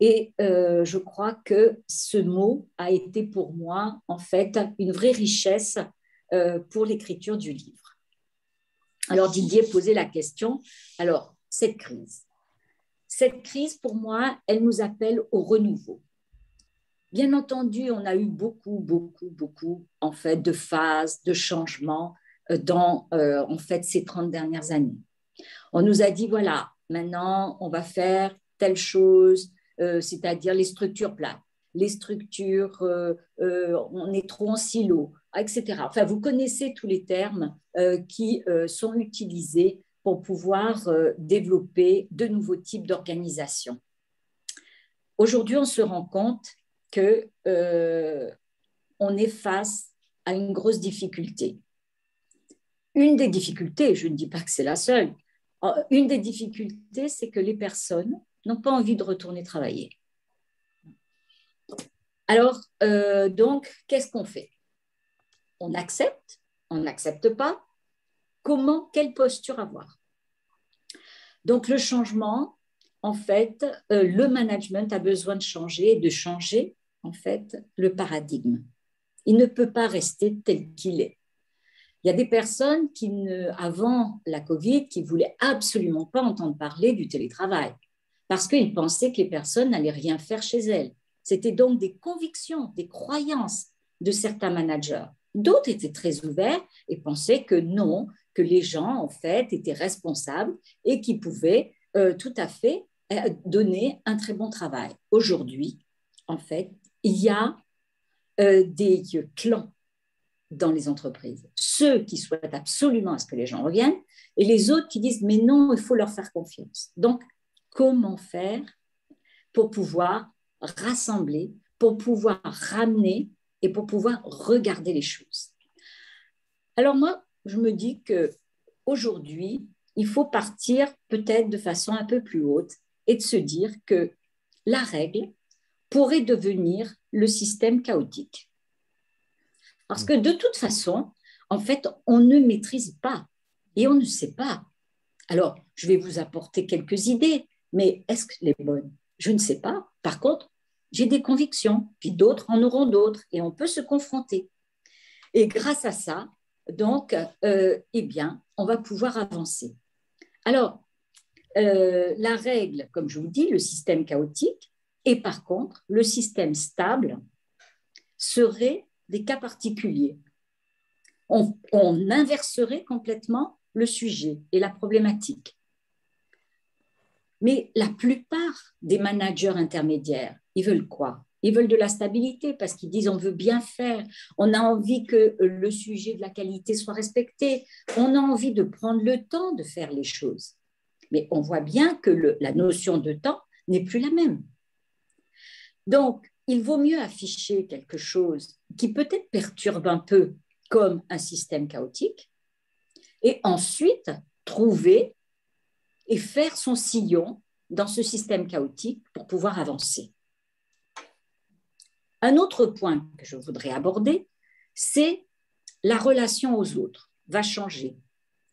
Et je crois que ce mot a été pour moi, en fait, une vraie richesse pour l'écriture du livre. Alors, Didier posait la question, alors, cette crise, pour moi, elle nous appelle au renouveau. Bien entendu, on a eu beaucoup, en fait, de phases, de changements dans, en fait, ces 30 dernières années. On nous a dit, voilà, maintenant, on va faire telle chose, c'est-à-dire les structures plates, les structures, on est trop en silo, etc. Enfin, vous connaissez tous les termes qui sont utilisés pour pouvoir développer de nouveaux types d'organisation. Aujourd'hui, on se rend compte qu'on est face à une grosse difficulté. Une des difficultés, je ne dis pas que c'est la seule, une des difficultés, c'est que les personnes n'ont pas envie de retourner travailler. Alors, donc, qu'est-ce qu'on fait? On accepte? On n'accepte pas? Comment? Quelle posture avoir? Donc, le changement, en fait, le management a besoin de changer, en fait, le paradigme. Il ne peut pas rester tel qu'il est. Il y a des personnes avant la Covid, qui ne voulaient absolument pas entendre parler du télétravail parce qu'ils pensaient que les personnes n'allaient rien faire chez elles. C'était donc des convictions, des croyances de certains managers. D'autres étaient très ouverts et pensaient que non, que les gens, en fait, étaient responsables et qu'ils pouvaient tout à fait donner un très bon travail. Aujourd'hui, en fait, il y a des clans dans les entreprises. Ceux qui souhaitent absolument à ce que les gens reviennent et les autres qui disent mais non, il faut leur faire confiance. Donc, comment faire pour pouvoir rassembler, pour pouvoir ramener et pour pouvoir regarder les choses? Alors moi, je me dis qu'aujourd'hui, il faut partir peut-être de façon un peu plus haute et de se dire que la règle pourrait devenir le système chaotique. Parce que de toute façon, en fait, on ne maîtrise pas et on ne sait pas. Alors, je vais vous apporter quelques idées, mais est-ce que les bonnes? Je ne sais pas. Par contre, j'ai des convictions, puis d'autres en auront d'autres et on peut se confronter. Et grâce à ça, donc, eh bien, on va pouvoir avancer. Alors, la règle, comme je vous dis, le système chaotique, et par contre, le système stable serait des cas particuliers. On inverserait complètement le sujet et la problématique. Mais la plupart des managers intermédiaires, ils veulent quoi? Ils veulent de la stabilité parce qu'ils disent on veut bien faire, on a envie que le sujet de la qualité soit respecté, on a envie de prendre le temps de faire les choses. Mais on voit bien que la notion de temps n'est plus la même. Donc, il vaut mieux afficher quelque chose qui peut-être perturbe un peu comme un système chaotique et ensuite trouver et faire son sillon dans ce système chaotique pour pouvoir avancer. Un autre point que je voudrais aborder, c'est la relation aux autres va changer.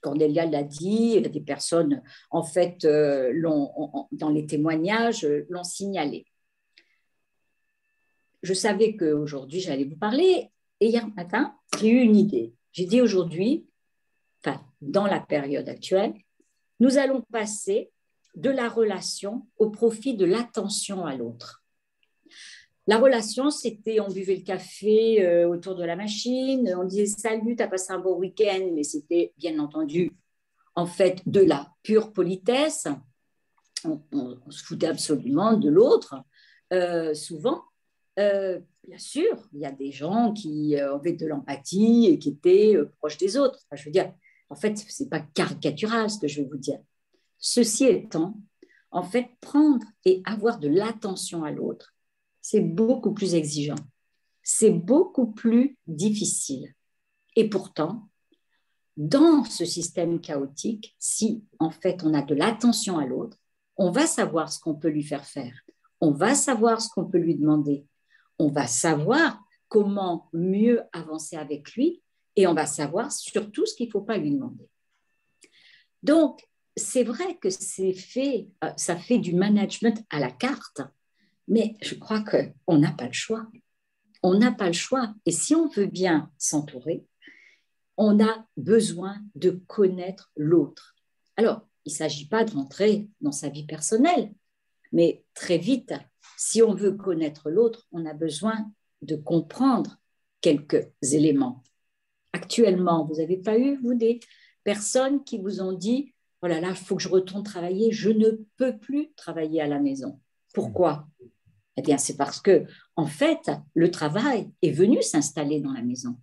Cornelia l'a dit, des personnes, en fait, dans les témoignages, l'ont signalé. Je savais qu'aujourd'hui, j'allais vous parler. Et hier matin, j'ai eu une idée. J'ai dit aujourd'hui, enfin, dans la période actuelle, nous allons passer de la relation au profit de l'attention à l'autre. La relation, c'était on buvait le café autour de la machine, on disait « Salut, tu as passé un bon week-end », mais c'était bien entendu en fait, de la pure politesse. On se foutait absolument de l'autre, souvent. Bien sûr, il y a des gens qui avaient de l'empathie et qui étaient proches des autres. Enfin, je veux dire, en fait, ce n'est pas caricatural ce que je vais vous dire. Ceci étant, en fait, prendre et avoir de l'attention à l'autre, c'est beaucoup plus exigeant. C'est beaucoup plus difficile. Et pourtant, dans ce système chaotique, si en fait on a de l'attention à l'autre, on va savoir ce qu'on peut lui faire faire. On va savoir ce qu'on peut lui demander. On va savoir comment mieux avancer avec lui et on va savoir surtout ce qu'il ne faut pas lui demander. Donc, c'est vrai que ça fait du management à la carte, mais je crois qu'on n'a pas le choix. On n'a pas le choix. Et si on veut bien s'entourer, on a besoin de connaître l'autre. Alors, il ne s'agit pas de rentrer dans sa vie personnelle, mais très vite, si on veut connaître l'autre, on a besoin de comprendre quelques éléments. Actuellement, vous n'avez pas eu, vous, des personnes qui vous ont dit « Oh là là, il faut que je retourne travailler, je ne peux plus travailler à la maison. » Pourquoi ? Eh bien, c'est parce que, en fait, le travail est venu s'installer dans la maison.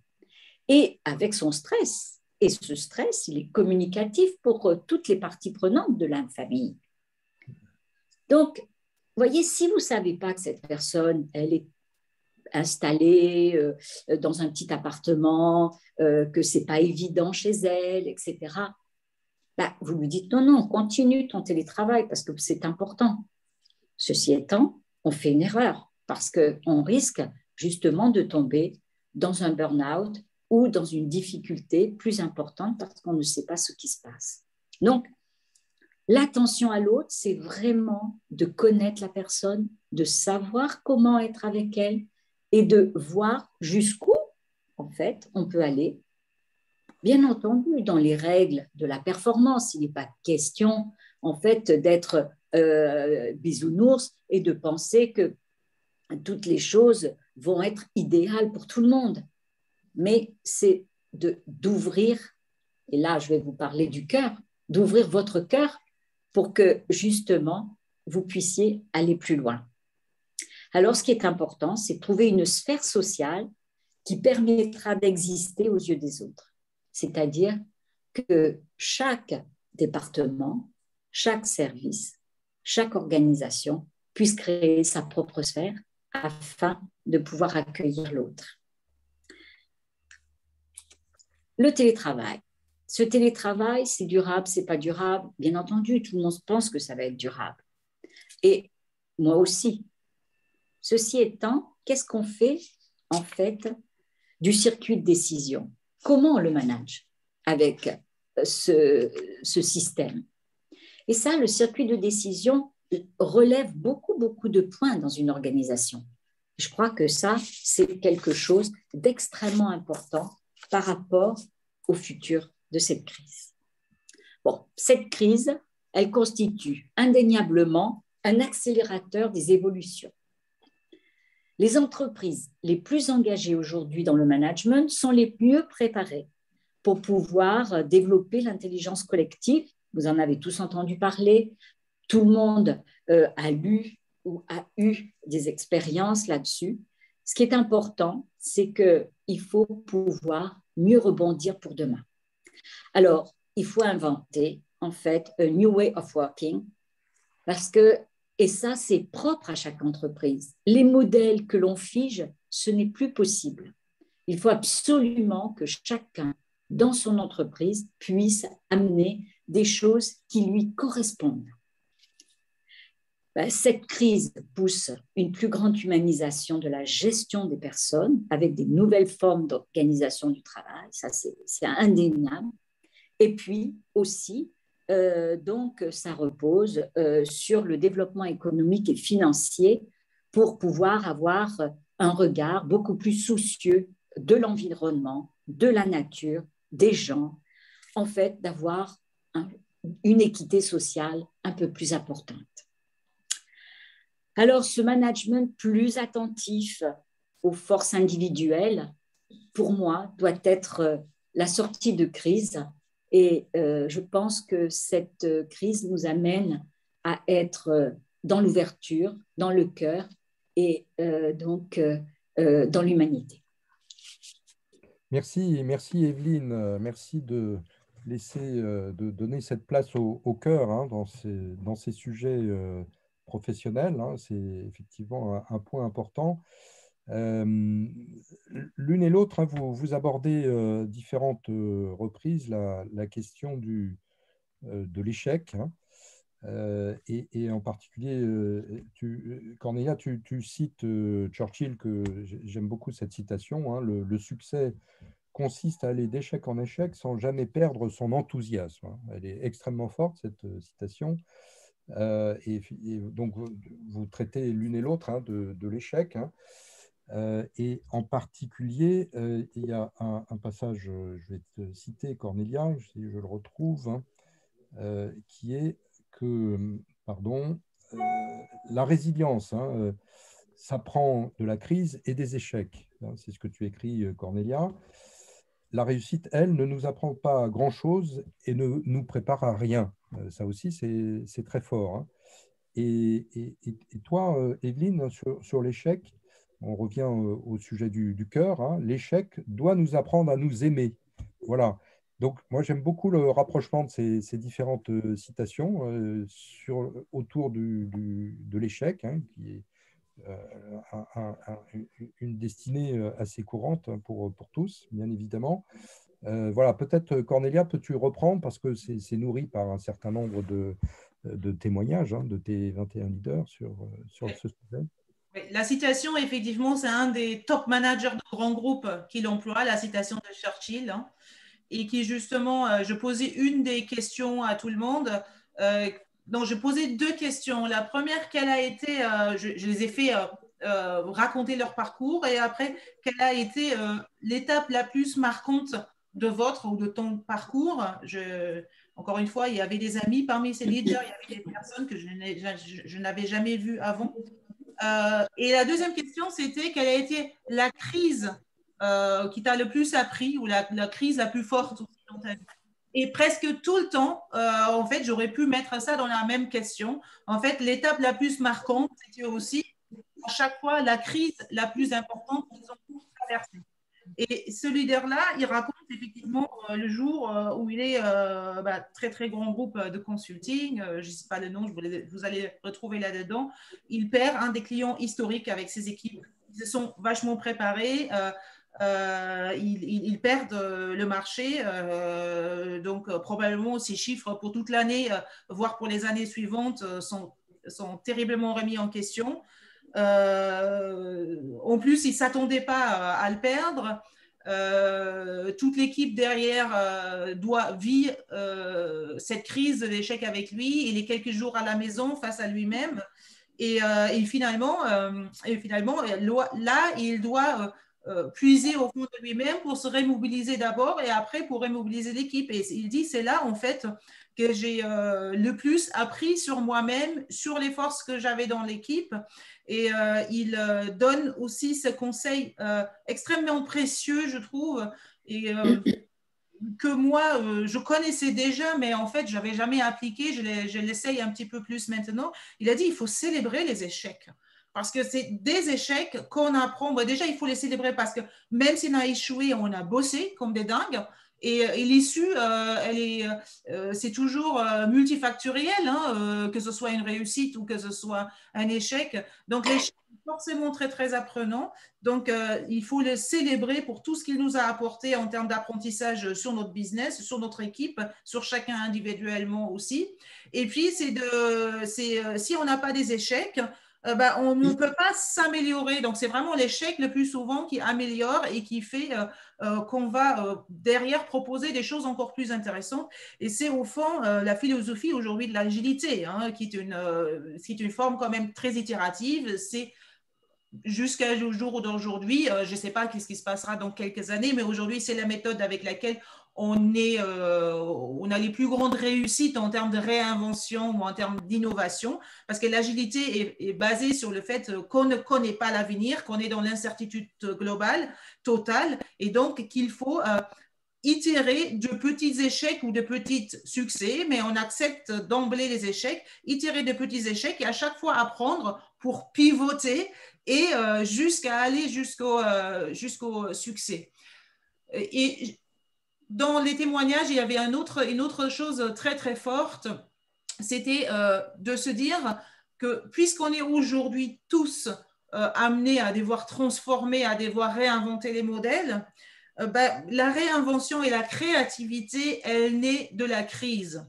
Et avec son stress. Et ce stress, il est communicatif pour toutes les parties prenantes de la famille. Donc, voyez, si vous ne savez pas que cette personne, elle est installée dans un petit appartement, que ce n'est pas évident chez elle, etc., bah, vous lui dites non, continue ton télétravail parce que c'est important. Ceci étant, on fait une erreur parce qu'on risque justement de tomber dans un burn-out ou dans une difficulté plus importante parce qu'on ne sait pas ce qui se passe. Donc, l'attention à l'autre, c'est vraiment de connaître la personne, de savoir comment être avec elle et de voir jusqu'où, en fait, on peut aller. Bien entendu, dans les règles de la performance, il n'est pas question, en fait, d'être bisounours et de penser que toutes les choses vont être idéales pour tout le monde. Mais c'est d'ouvrir, et là je vais vous parler du cœur, d'ouvrir votre cœur pour que justement vous puissiez aller plus loin. Alors ce qui est important, c'est de trouver une sphère sociale qui permettra d'exister aux yeux des autres. C'est-à-dire que chaque département, chaque service, chaque organisation puisse créer sa propre sphère afin de pouvoir accueillir l'autre. Le télétravail. Ce télétravail, c'est durable, c'est pas durable. Bien entendu, tout le monde pense que ça va être durable. Et moi aussi. Ceci étant, qu'est-ce qu'on fait en fait du circuit de décision? Comment on le manage avec ce système? Et ça, le circuit de décision relève beaucoup de points dans une organisation. Je crois que ça, c'est quelque chose d'extrêmement important par rapport au futur de cette crise. Bon, cette crise, elle constitue indéniablement un accélérateur des évolutions. Les entreprises les plus engagées aujourd'hui dans le management sont les mieux préparées pour pouvoir développer l'intelligence collective. Vous en avez tous entendu parler. Tout le monde a lu ou a eu des expériences là-dessus. Ce qui est important, c'est qu'il faut pouvoir mieux rebondir pour demain. Alors, il faut inventer, en fait, a new way of working, parce que, et ça, c'est propre à chaque entreprise. Les modèles que l'on fige, ce n'est plus possible. Il faut absolument que chacun, dans son entreprise, puisse amener des choses qui lui correspondent. Cette crise pousse une plus grande humanisation de la gestion des personnes avec des nouvelles formes d'organisation du travail, ça c'est indéniable. Et puis aussi, donc, ça repose sur le développement économique et financier pour pouvoir avoir un regard beaucoup plus soucieux de l'environnement, de la nature, des gens, en fait, d'avoir une équité sociale un peu plus importante. Alors, ce management plus attentif aux forces individuelles, pour moi, doit être la sortie de crise Et je pense que cette crise nous amène à être dans l'ouverture, dans le cœur et donc dans l'humanité. Merci, merci Evelyne, merci de laisser, de donner cette place au cœur hein, dans ces sujets professionnels. Hein, c'est effectivement un point important. L'une et l'autre, hein, vous abordez différentes reprises la question de l'échec. Hein. Et en particulier, Cornelia, tu cites Churchill, que j'aime beaucoup cette citation, hein, le succès consiste à aller d'échec en échec sans jamais perdre son enthousiasme. Hein. Elle est extrêmement forte, cette citation. Et donc, vous traitez l'une et l'autre hein, de l'échec. Hein. Et en particulier, il y a un passage, je vais te citer, Cornelia, si je le retrouve, hein, qui est que, pardon, la résilience, hein, s'apprend de la crise et des échecs. Hein, c'est ce que tu écris, Cornelia. La réussite, elle, ne nous apprend pas grand-chose et ne nous prépare à rien. Ça aussi, c'est très fort. Hein. Et toi, Evelyne, sur l'échec, on revient au sujet du cœur. Hein, l'échec doit nous apprendre à nous aimer. Voilà. Donc, moi, j'aime beaucoup le rapprochement de ces différentes citations autour de l'échec, hein, qui est une destinée assez courante pour tous, bien évidemment. Voilà, peut-être, Cornelia, peux-tu reprendre, parce que c'est nourri par un certain nombre de témoignages hein, de tes 21 leaders sur ce sujet. La citation, effectivement, c'est un des top managers de grands groupes qui l'emploie, la citation de Churchill, hein, et qui justement, je posais une des questions à tout le monde. Donc, je posais deux questions. La première, quelle a été, je les ai fait raconter leur parcours, et après, quelle a été l'étape la plus marquante de votre ou de ton parcours. Encore une fois, il y avait des amis parmi ces leaders, il y avait des personnes que je n'avais jamais vues avant. Et la deuxième question, c'était quelle a été la crise qui t'a le plus appris, ou la crise la plus forte aussi dans ta vie. Et presque tout le temps, en fait, j'aurais pu mettre ça dans la même question. En fait, l'étape la plus marquante, c'était aussi à chaque fois la crise la plus importante qu'ils ont tous traversée. Et ce leader-là, il raconte effectivement le jour où il est très, très grand groupe de consulting, je ne sais pas le nom, vous allez retrouver là-dedans. Il perd un des clients historiques avec ses équipes. Ils se sont vachement préparés. Ils perdent le marché, donc probablement ces chiffres pour toute l'année, voire pour les années suivantes, sont terriblement remis en question. En plus, il ne s'attendait pas à le perdre. Toute l'équipe derrière vit cette crise de l'échec avec lui. Il est quelques jours à la maison face à lui-même. Et finalement, là, il doit puiser au fond de lui-même pour se remobiliser d'abord, et après pour remobiliser l'équipe. Et il dit, c'est là en fait que j'ai le plus appris sur moi-même, sur les forces que j'avais dans l'équipe. Et il donne aussi ce conseil extrêmement précieux, je trouve, et que moi, je connaissais déjà, mais en fait, je n'avais jamais appliqué. Je l'essaye un petit peu plus maintenant. Il a dit, il faut célébrer les échecs. Parce que c'est des échecs qu'on apprend. Bon, déjà, il faut les célébrer parce que même si on a échoué, on a bossé comme des dingues. Et l'issue, c'est toujours multifactoriel, hein, que ce soit une réussite ou que ce soit un échec. Donc, l'échec est forcément très, très apprenant. Donc, il faut le célébrer pour tout ce qu'il nous a apporté en termes d'apprentissage sur notre business, sur notre équipe, sur chacun individuellement aussi. Et puis, si on n'a pas des échecs, on ne peut pas s'améliorer. Donc, c'est vraiment l'échec le plus souvent qui améliore et qui fait qu'on va derrière proposer des choses encore plus intéressantes. Et c'est au fond la philosophie aujourd'hui de l'agilité, hein, qui est une forme quand même très itérative. C'est jusqu'au jour d'aujourd'hui, je ne sais pas ce qui se passera dans quelques années, mais aujourd'hui, c'est la méthode avec laquelle on a les plus grandes réussites en termes de réinvention ou en termes d'innovation, parce que l'agilité est basée sur le fait qu'on ne connaît pas l'avenir, qu'on est dans l'incertitude globale, totale, et donc qu'il faut itérer de petits échecs ou de petits succès, mais on accepte d'emblée les échecs, itérer de petits échecs et à chaque fois apprendre pour pivoter et jusqu'à aller jusqu'au succès. Et dans les témoignages, il y avait une autre chose très, très forte, c'était de se dire que puisqu'on est aujourd'hui tous amenés à devoir transformer, à devoir réinventer les modèles, la réinvention et la créativité, elle naît de la crise.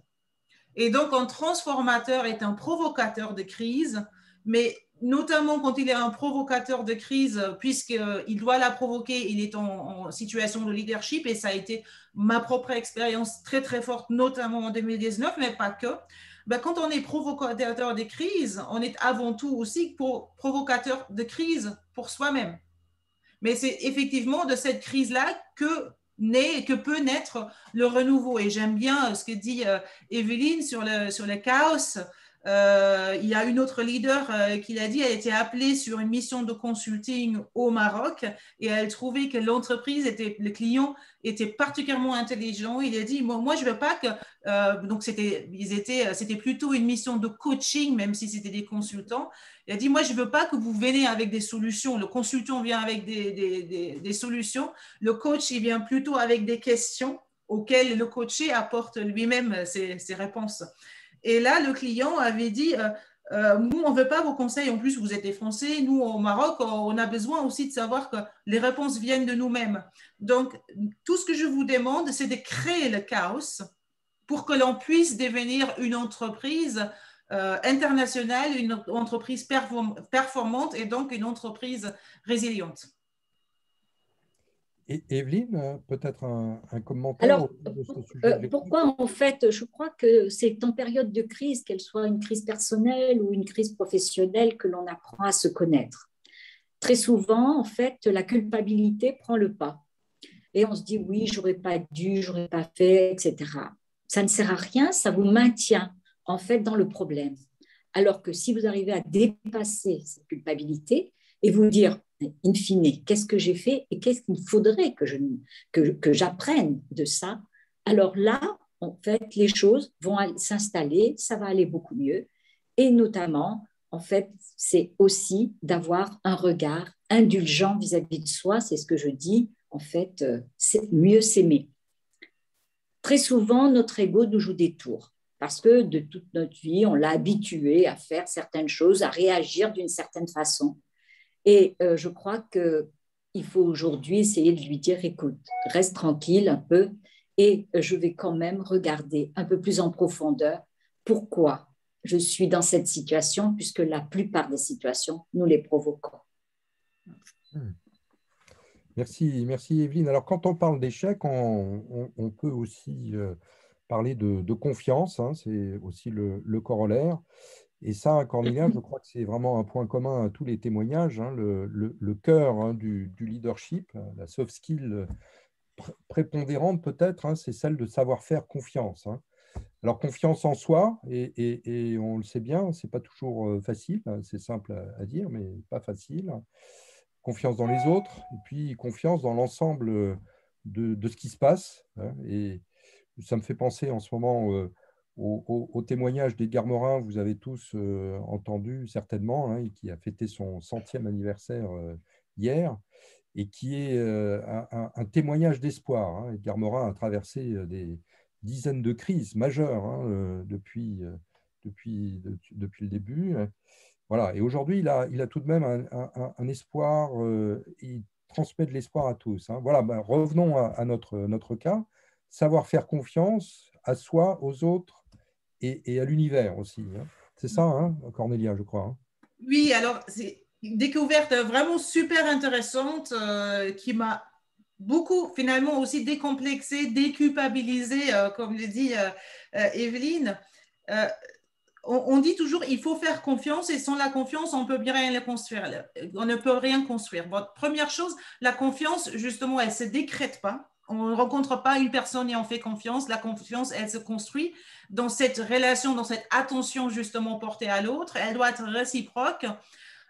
Et donc, un transformateur est un provocateur de crise, mais notamment quand il est un provocateur de crise, puisqu'il doit la provoquer, il est en situation de leadership, et ça a été ma propre expérience très, très forte, notamment en 2019, mais pas que. Quand on est provocateur de crise, on est avant tout aussi provocateur de crise pour soi-même. Mais c'est effectivement de cette crise-là que peut naître le renouveau. Et j'aime bien ce que dit Evelyne sur le chaos. Il y a une autre leader qui l'a dit, elle était appelée sur une mission de consulting au Maroc et elle trouvait que le client était particulièrement intelligent. Il a dit, moi je ne veux pas que... donc c'était plutôt une mission de coaching, même si c'était des consultants. Il a dit, moi je ne veux pas que vous veniez avec des solutions. Le consultant vient avec des solutions. Le coach, il vient plutôt avec des questions auxquelles le coaché apporte lui-même ses réponses. Et là, le client avait dit, nous, on ne veut pas vos conseils. En plus, vous êtes des Français. Nous, au Maroc, on a besoin aussi de savoir que les réponses viennent de nous-mêmes. Donc, tout ce que je vous demande, c'est de créer le chaos pour que l'on puisse devenir une entreprise internationale, une entreprise performante et donc une entreprise résiliente. Et Evelyne, peut-être un commentaire Alors, de ce sujet. Pourquoi en fait, je crois que c'est en période de crise, qu'elle soit une crise personnelle ou une crise professionnelle, que l'on apprend à se connaître. Très souvent, en fait, la culpabilité prend le pas. Et on se dit, oui, j'aurais pas dû, j'aurais pas fait, etc. Ça ne sert à rien, ça vous maintient en fait dans le problème. Alors que si vous arrivez à dépasser cette culpabilité et vous dire, in fine, qu'est-ce que j'ai fait et qu'est-ce qu'il faudrait que j'apprenne de ça, alors là, en fait, les choses vont s'installer, ça va aller beaucoup mieux. Et notamment, en fait, c'est aussi d'avoir un regard indulgent vis-à-vis de soi, c'est ce que je dis, en fait, c'est mieux s'aimer. Très souvent, notre ego nous joue des tours parce que de toute notre vie, on l'a habitué à faire certaines choses, à réagir d'une certaine façon. Et je crois qu'il faut aujourd'hui essayer de lui dire, écoute, reste tranquille un peu et je vais quand même regarder un peu plus en profondeur pourquoi je suis dans cette situation, puisque la plupart des situations, nous les provoquons. Merci Evelyne. Alors, quand on parle d'échec, on peut aussi parler de confiance, hein, c'est aussi le corollaire. Et ça, Cornelia, je crois que c'est vraiment un point commun à tous les témoignages, hein, le cœur, hein, du leadership, la soft skill prépondérante peut-être, hein, c'est celle de savoir faire confiance. Hein. Alors, confiance en soi, et on le sait bien, ce n'est pas toujours facile, hein, c'est simple à dire, mais pas facile. Confiance dans les autres, et puis confiance dans l'ensemble de ce qui se passe. Hein, et ça me fait penser en ce moment au témoignage d'Edgar Morin, vous avez tous entendu certainement, hein, qui a fêté son 100e anniversaire hier, et qui est un témoignage d'espoir. Hein. Edgar Morin a traversé des dizaines de crises majeures, hein, depuis le début. Voilà. Et aujourd'hui, il a tout de même un espoir, il transmet de l'espoir à tous. Hein. Voilà, revenons à notre cas. Savoir faire confiance à soi, aux autres et à l'univers aussi. Hein. C'est ça, hein, Cornelia, je crois. Hein. Oui, alors c'est une découverte vraiment super intéressante qui m'a beaucoup finalement aussi décomplexé, déculpabilisé, comme le dit Evelyne. On dit toujours il faut faire confiance et sans la confiance, on ne peut rien construire. On ne peut rien construire. Bon, première chose, la confiance, justement, elle ne se décrète pas. On ne rencontre pas une personne et on fait confiance. La confiance, elle se construit dans cette relation, dans cette attention justement portée à l'autre. Elle doit être réciproque.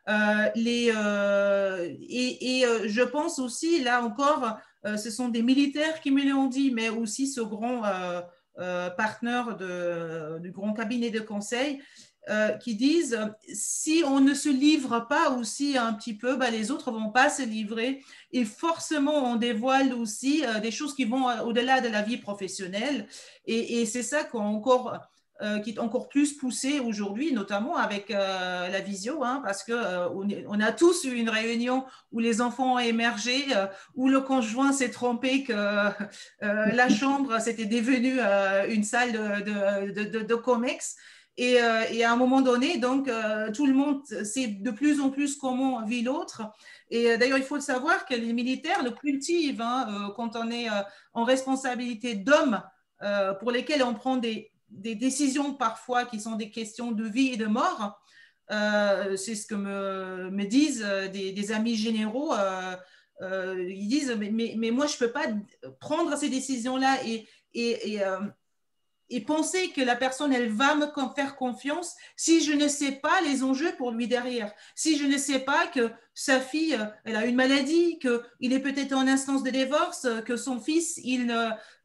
Je pense aussi, là encore, ce sont des militaires qui me l'ont dit, mais aussi ce grand partenaire du grand cabinet de conseil, qui disent si on ne se livre pas aussi un petit peu, les autres ne vont pas se livrer et forcément on dévoile aussi des choses qui vont au-delà de la vie professionnelle et c'est ça qui est encore plus poussé aujourd'hui, notamment avec la visio, parce qu'on a tous eu une réunion où les enfants ont émergé, où le conjoint s'est trompé que la chambre c'était devenu une salle de comex. Et à un moment donné, donc, tout le monde sait de plus en plus comment vit l'autre. Et d'ailleurs, il faut le savoir que les militaires le cultivent quand on est en responsabilité d'hommes pour lesquels on prend des décisions parfois qui sont des questions de vie et de mort. C'est ce que me disent des amis généraux. Ils disent, mais moi, je ne peux pas prendre ces décisions-là et penser que la personne, elle va me faire confiance si je ne sais pas les enjeux pour lui derrière. Si je ne sais pas que sa fille, elle a une maladie, qu'il est peut-être en instance de divorce, que son fils, il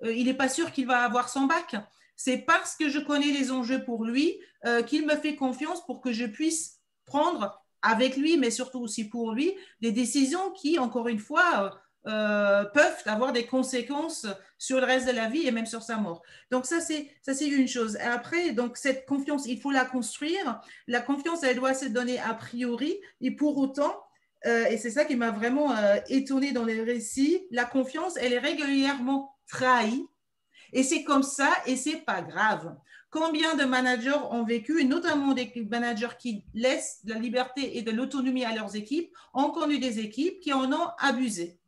n'est pas sûr qu'il va avoir son bac. C'est parce que je connais les enjeux pour lui qu'il me fait confiance pour que je puisse prendre avec lui, mais surtout aussi pour lui, des décisions qui, encore une fois, peuvent avoir des conséquences sur le reste de la vie et même sur sa mort. Donc ça c'est une chose. Et après, donc cette confiance, il faut la construire. La confiance, elle doit se donner a priori et pour autant, et c'est ça qui m'a vraiment étonnée dans les récits, la confiance, elle est régulièrement trahie et c'est comme ça et c'est pas grave. Combien de managers ont vécu, notamment des managers qui laissent de la liberté et de l'autonomie à leurs équipes, ont connu des équipes qui en ont abusé,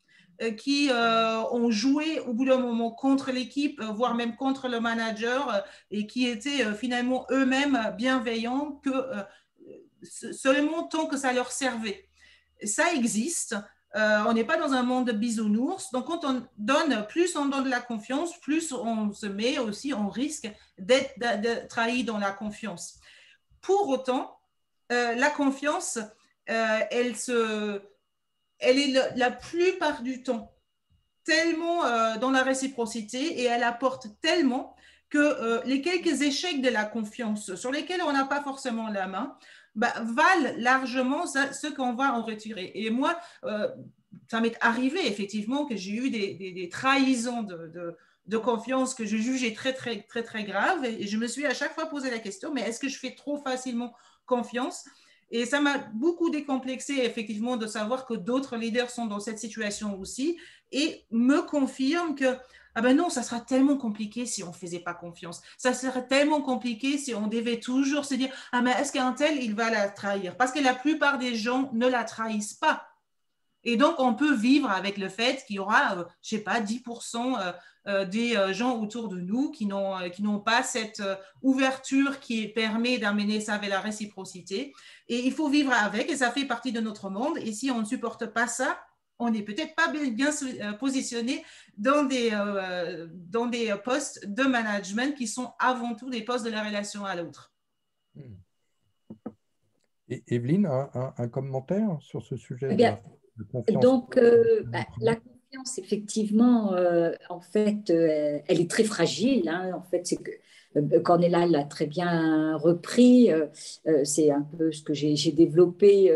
qui ont joué au bout d'un moment contre l'équipe, voire même contre le manager, et qui étaient finalement eux-mêmes bienveillants seulement tant que ça leur servait. Ça existe. On n'est pas dans un monde de bisounours. Donc, quand on donne de la confiance, plus on se met aussi en risque d'être trahi dans la confiance. Pour autant, la confiance, elle est la plupart du temps tellement dans la réciprocité et elle apporte tellement que les quelques échecs de la confiance sur lesquels on n'a pas forcément la main valent largement ce qu'on va en retirer. Et moi, ça m'est arrivé effectivement que j'ai eu des trahisons de confiance que je jugeais très, très, très, très graves et je me suis à chaque fois posé la question, mais est-ce que je fais trop facilement confiance ? Et ça m'a beaucoup décomplexé effectivement de savoir que d'autres leaders sont dans cette situation aussi et me confirme que ah ben non, ça sera tellement compliqué si on ne faisait pas confiance. Ça serait tellement compliqué si on devait toujours se dire ah mais est-ce qu'un tel, il va la trahir? Parce que la plupart des gens ne la trahissent pas. Et donc, on peut vivre avec le fait qu'il y aura, je ne sais pas, 10% des gens autour de nous qui n'ont pas cette ouverture qui permet d'amener ça vers la réciprocité. Et il faut vivre avec, et ça fait partie de notre monde. Et si on ne supporte pas ça, on n'est peut-être pas bien positionné dans des postes de management qui sont avant tout des postes de la relation à l'autre. Et Evelyne, un commentaire sur ce sujet de confiance? Donc, la confiance, effectivement, en fait, elle est très fragile. En fait, c'est que Cornéla l'a très bien repris. C'est un peu ce que j'ai développé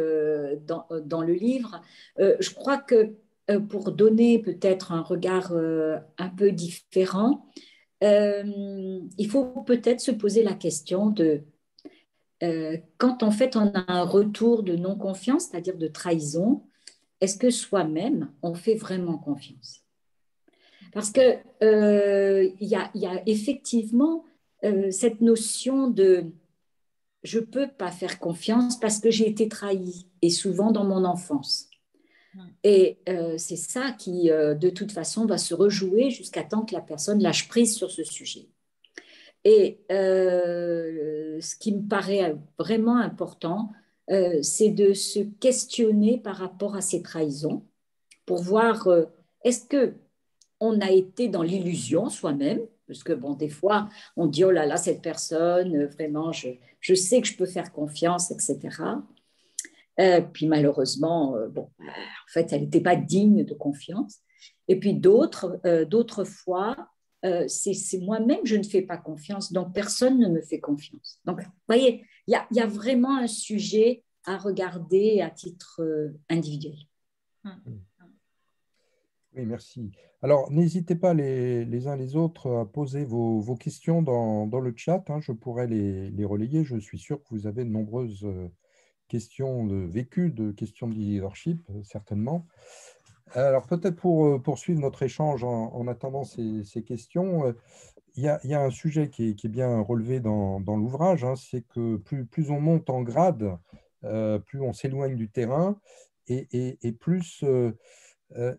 dans le livre. Je crois que pour donner peut-être un regard un peu différent, il faut peut-être se poser la question de quand en fait on a un retour de non-confiance, c'est-à-dire de trahison, est-ce que soi-même on fait vraiment confiance? Parce que y a effectivement cette notion de je ne peux pas faire confiance parce que j'ai été trahie, et souvent dans mon enfance. Et c'est ça qui, de toute façon, va se rejouer jusqu'à temps que la personne lâche prise sur ce sujet. Et ce qui me paraît vraiment important, c'est de se questionner par rapport à ces trahisons pour voir est-ce qu'on a été dans l'illusion soi-même, parce que bon, des fois, on dit oh là là, cette personne, vraiment, je sais que je peux faire confiance, etc. Puis malheureusement, en fait, elle n'était pas digne de confiance. Et puis d'autres fois, c'est moi-même, je ne fais pas confiance, donc personne ne me fait confiance. Donc, vous voyez, il y a vraiment un sujet à regarder à titre individuel. Oui, merci. Alors, n'hésitez pas les uns les autres à poser vos questions dans le chat, hein, je pourrais les relayer. Je suis sûr que vous avez de nombreuses questions vécues, de questions de leadership, certainement. Alors, peut-être pour poursuivre notre échange en attendant ces questions, il y a un sujet qui est bien relevé dans l'ouvrage, hein, c'est que plus on monte en grade, plus on s'éloigne du terrain et plus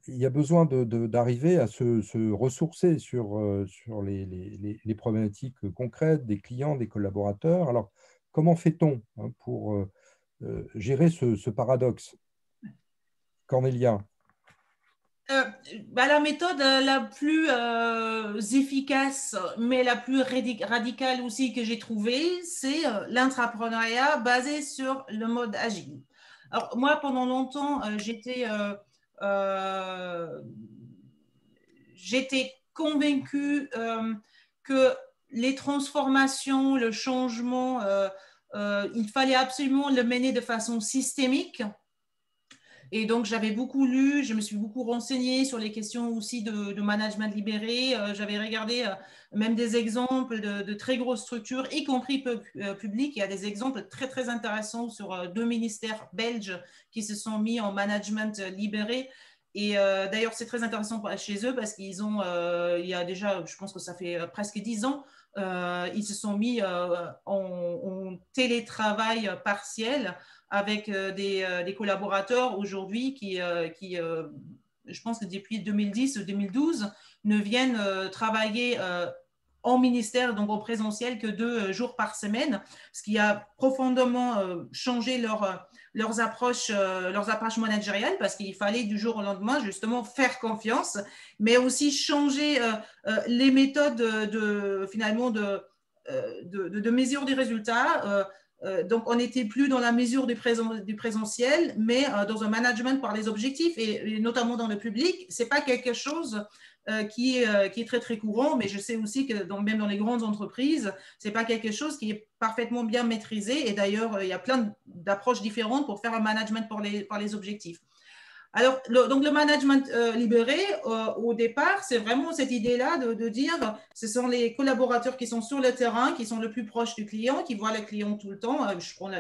il y a besoin d'arriver à se ressourcer sur les problématiques concrètes des clients, des collaborateurs. Alors, comment fait-on, hein, pour gérer ce paradoxe? Cornelia. La méthode la plus efficace, mais la plus radicale aussi que j'ai trouvée, c'est l'entrepreneuriat basé sur le mode agile. Alors, moi, pendant longtemps, j'étais convaincue que les transformations, le changement, il fallait absolument le mener de façon systémique. Et donc, j'avais beaucoup lu, je me suis beaucoup renseignée sur les questions aussi de management libéré. J'avais regardé même des exemples de très grosses structures, y compris publiques. Il y a des exemples très, très intéressants sur 2 ministères belges qui se sont mis en management libéré. Et d'ailleurs, c'est très intéressant chez eux parce qu'ils ont, il y a déjà, je pense que ça fait presque 10 ans, ils se sont mis en télétravail partiel avec des collaborateurs aujourd'hui qui je pense que depuis 2010 ou 2012, ne viennent travailler en ministère, donc en présentiel, que 2 jours par semaine, ce qui a profondément changé leurs approches managériales, parce qu'il fallait du jour au lendemain justement faire confiance, mais aussi changer les méthodes finalement de mesure des résultats. Donc, on n'était plus dans la mesure du présentiel, mais dans un management par les objectifs, et notamment dans le public. Ce n'est pas quelque chose qui est très, très courant, mais je sais aussi que même dans les grandes entreprises, ce n'est pas quelque chose qui est parfaitement bien maîtrisé. Et d'ailleurs, il y a plein d'approches différentes pour faire un management par les objectifs. Alors, donc le management libéré, au départ, c'est vraiment cette idée-là de dire ce sont les collaborateurs qui sont sur le terrain, qui sont le plus proches du client, qui voient le client tout le temps. Je prends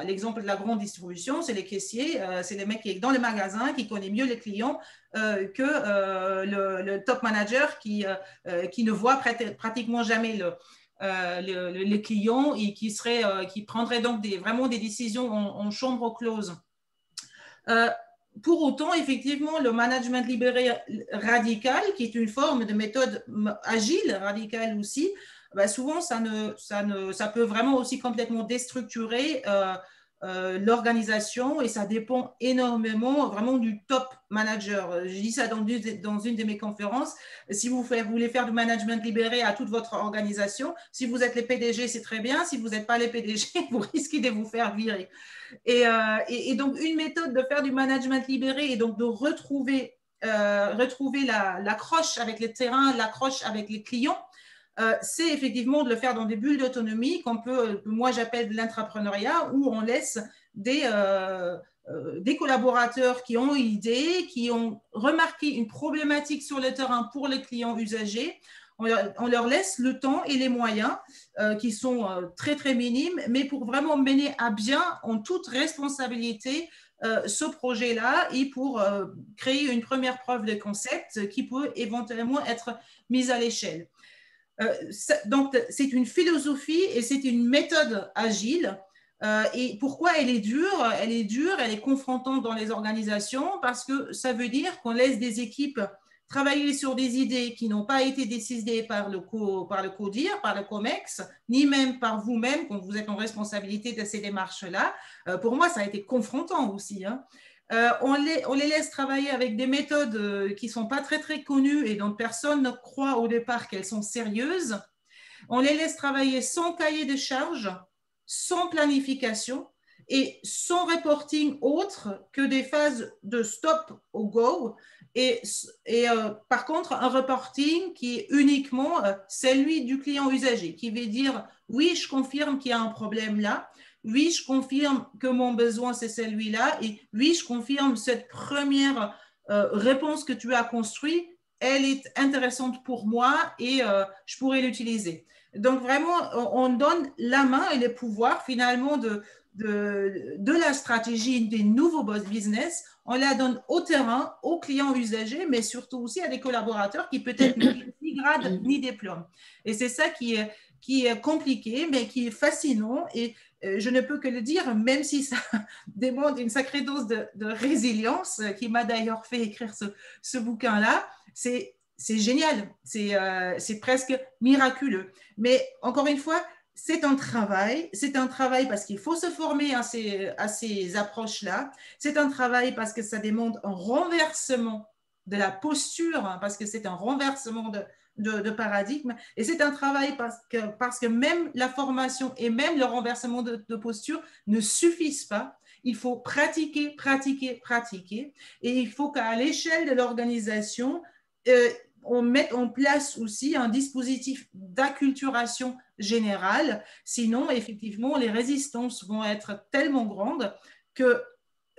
l'exemple de la grande distribution, c'est les caissiers, c'est les mecs qui sont dans le magasin, qui connaissent mieux les clients que le top manager qui ne voit pratiquement jamais les clients et qui prendrait donc vraiment des décisions en chambre close. Pour autant, effectivement, le management libéré radical, qui est une forme de méthode agile, radicale aussi, souvent, ça peut vraiment aussi complètement déstructurer l'organisation, et ça dépend énormément vraiment du top manager. Je dis ça dans une de mes conférences. Si vous voulez faire du management libéré à toute votre organisation, si vous êtes les PDG, c'est très bien. Si vous n'êtes pas les PDG, vous risquez de vous faire virer. Et donc, une méthode de faire du management libéré et donc de retrouver l'accroche avec le terrain, l'accroche avec les clients, c'est effectivement de le faire dans des bulles d'autonomie moi j'appelle de l'intrapreneuriat, où on laisse des collaborateurs qui ont une idée, qui ont remarqué une problématique sur le terrain pour les clients usagers. On leur laisse le temps et les moyens qui sont très, très minimes, mais pour vraiment mener à bien, en toute responsabilité, ce projet-là, et pour créer une première preuve de concept qui peut éventuellement être mise à l'échelle. Donc, c'est une philosophie et c'est une méthode agile. Et pourquoi elle est dure? Elle est confrontante dans les organisations parce que ça veut dire qu'on laisse des équipes travailler sur des idées qui n'ont pas été décidées par le CODIR, par le COMEX, ni même par vous-même quand vous êtes en responsabilité de ces démarches-là. Pour moi, ça a été confrontant aussi, hein. On les laisse travailler avec des méthodes qui ne sont pas très, très connues et dont personne ne croit au départ qu'elles sont sérieuses. On les laisse travailler sans cahier de charges, sans planification, et sans reporting autre que des phases de stop au go. Et par contre, un reporting qui est uniquement celui du client usager, qui veut dire « oui, je confirme qu'il y a un problème là », « oui, je confirme que mon besoin, c'est celui-là » et « oui, je confirme cette première réponse que tu as construite, elle est intéressante pour moi et je pourrais l'utiliser ». Donc, vraiment, on donne la main et les pouvoirs finalement de la stratégie des nouveaux business, on la donne au terrain, aux clients usagers, mais surtout aussi à des collaborateurs qui peut-être n'ont ni grade ni diplôme. Et c'est ça qui est compliqué, mais qui est fascinant. Et je ne peux que le dire, même si ça demande une sacrée dose de résilience, qui m'a d'ailleurs fait écrire ce bouquin-là, c'est génial, c'est presque miraculeux. Mais encore une fois, c'est un travail parce qu'il faut se former à ces approches-là. C'est un travail parce que ça demande un renversement de la posture, hein, parce que c'est un renversement de paradigme. Et c'est un travail parce que même la formation et même le renversement de posture ne suffisent pas. Il faut pratiquer, pratiquer, pratiquer. Et il faut qu'à l'échelle de l'organisation, on mette en place aussi un dispositif d'acculturation générale. Sinon, effectivement, les résistances vont être tellement grandes que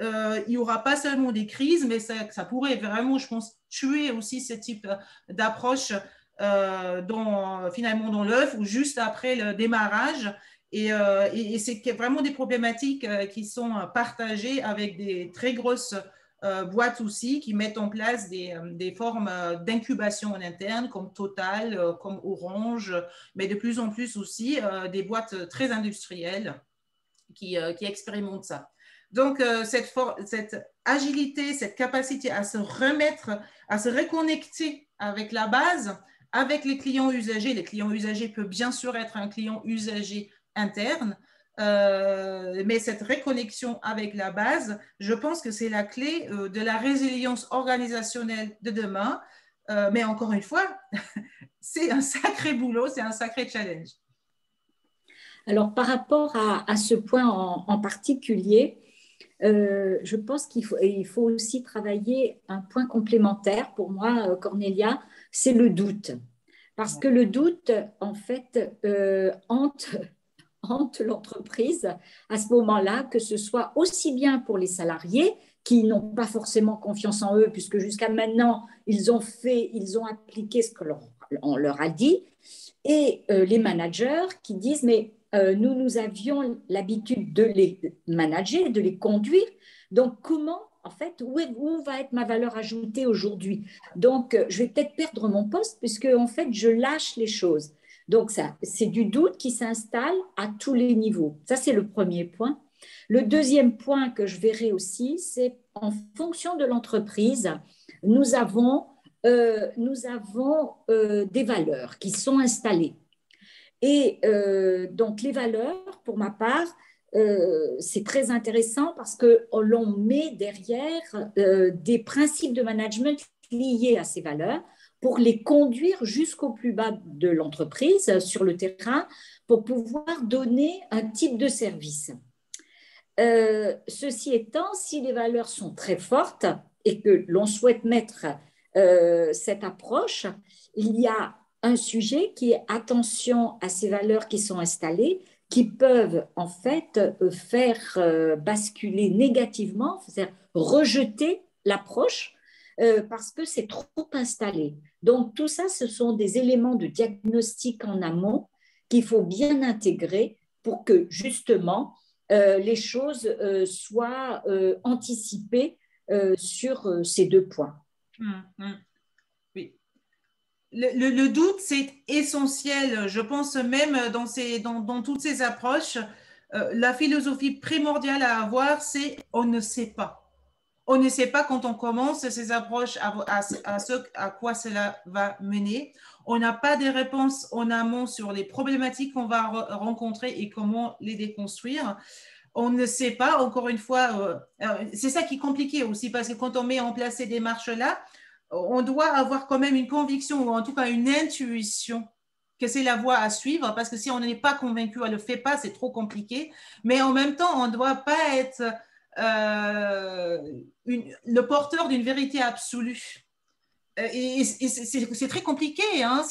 il n'y aura pas seulement des crises, mais ça pourrait vraiment, je pense, tuer aussi ce type d'approche finalement dans l'œuf ou juste après le démarrage. Et c'est vraiment des problématiques qui sont partagées avec des très grosses boîtes aussi qui mettent en place des formes d'incubation en interne comme Total, comme Orange, mais de plus en plus aussi des boîtes très industrielles qui expérimentent ça. Donc, cette agilité, cette capacité à se remettre, à se reconnecter avec la base, avec les clients usagers peuvent bien sûr être un client usager interne, mais cette reconnexion avec la base, je pense que c'est la clé de la résilience organisationnelle de demain. Mais encore une fois, c'est un sacré boulot, c'est un sacré challenge. Alors, par rapport à ce point en particulier, je pense qu'il faut aussi travailler un point complémentaire pour moi, Cornelia, c'est le doute. Parce que le doute, en fait, hante l'entreprise à ce moment-là, que ce soit aussi bien pour les salariés qui n'ont pas forcément confiance en eux, puisque jusqu'à maintenant, ils ont appliqué ce que on leur a dit, et les managers qui disent, mais nous avions l'habitude de les manager, de les conduire, donc comment, en fait, où va être ma valeur ajoutée aujourd'hui? Donc, je vais peut-être perdre mon poste puisque, en fait, je lâche les choses. Donc, ça, c'est du doute qui s'installe à tous les niveaux. Ça, c'est le premier point. Le deuxième point que je verrai aussi, c'est en fonction de l'entreprise, nous avons des valeurs qui sont installées. Et donc, les valeurs, pour ma part, c'est très intéressant parce qu'on met derrière des principes de management liés à ces valeurs pour les conduire jusqu'au plus bas de l'entreprise, sur le terrain, pour pouvoir donner un type de service. Ceci étant, si les valeurs sont très fortes et que l'on souhaite mettre cette approche, il y a un sujet qui est attention à ces valeurs qui sont installées, qui peuvent en fait faire basculer négativement, c'est-à-dire rejeter l'approche parce que c'est trop installé. Donc tout ça, ce sont des éléments de diagnostic en amont qu'il faut bien intégrer pour que justement les choses soient anticipées sur ces deux points. Oui. Le doute, c'est essentiel. Je pense même dans toutes ces approches, la philosophie primordiale à avoir, c'est on ne sait pas. On ne sait pas quand on commence ces approches à quoi cela va mener. On n'a pas de réponses en amont sur les problématiques qu'on va rencontrer et comment les déconstruire. On ne sait pas, encore une fois, c'est ça qui est compliqué aussi parce que quand on met en place ces démarches-là, on doit avoir quand même une conviction ou en tout cas une intuition que c'est la voie à suivre, parce que si on n'est pas convaincu, on ne le fait pas, c'est trop compliqué. Mais en même temps, on ne doit pas être le porteur d'une vérité absolue. Et c'est très compliqué, hein.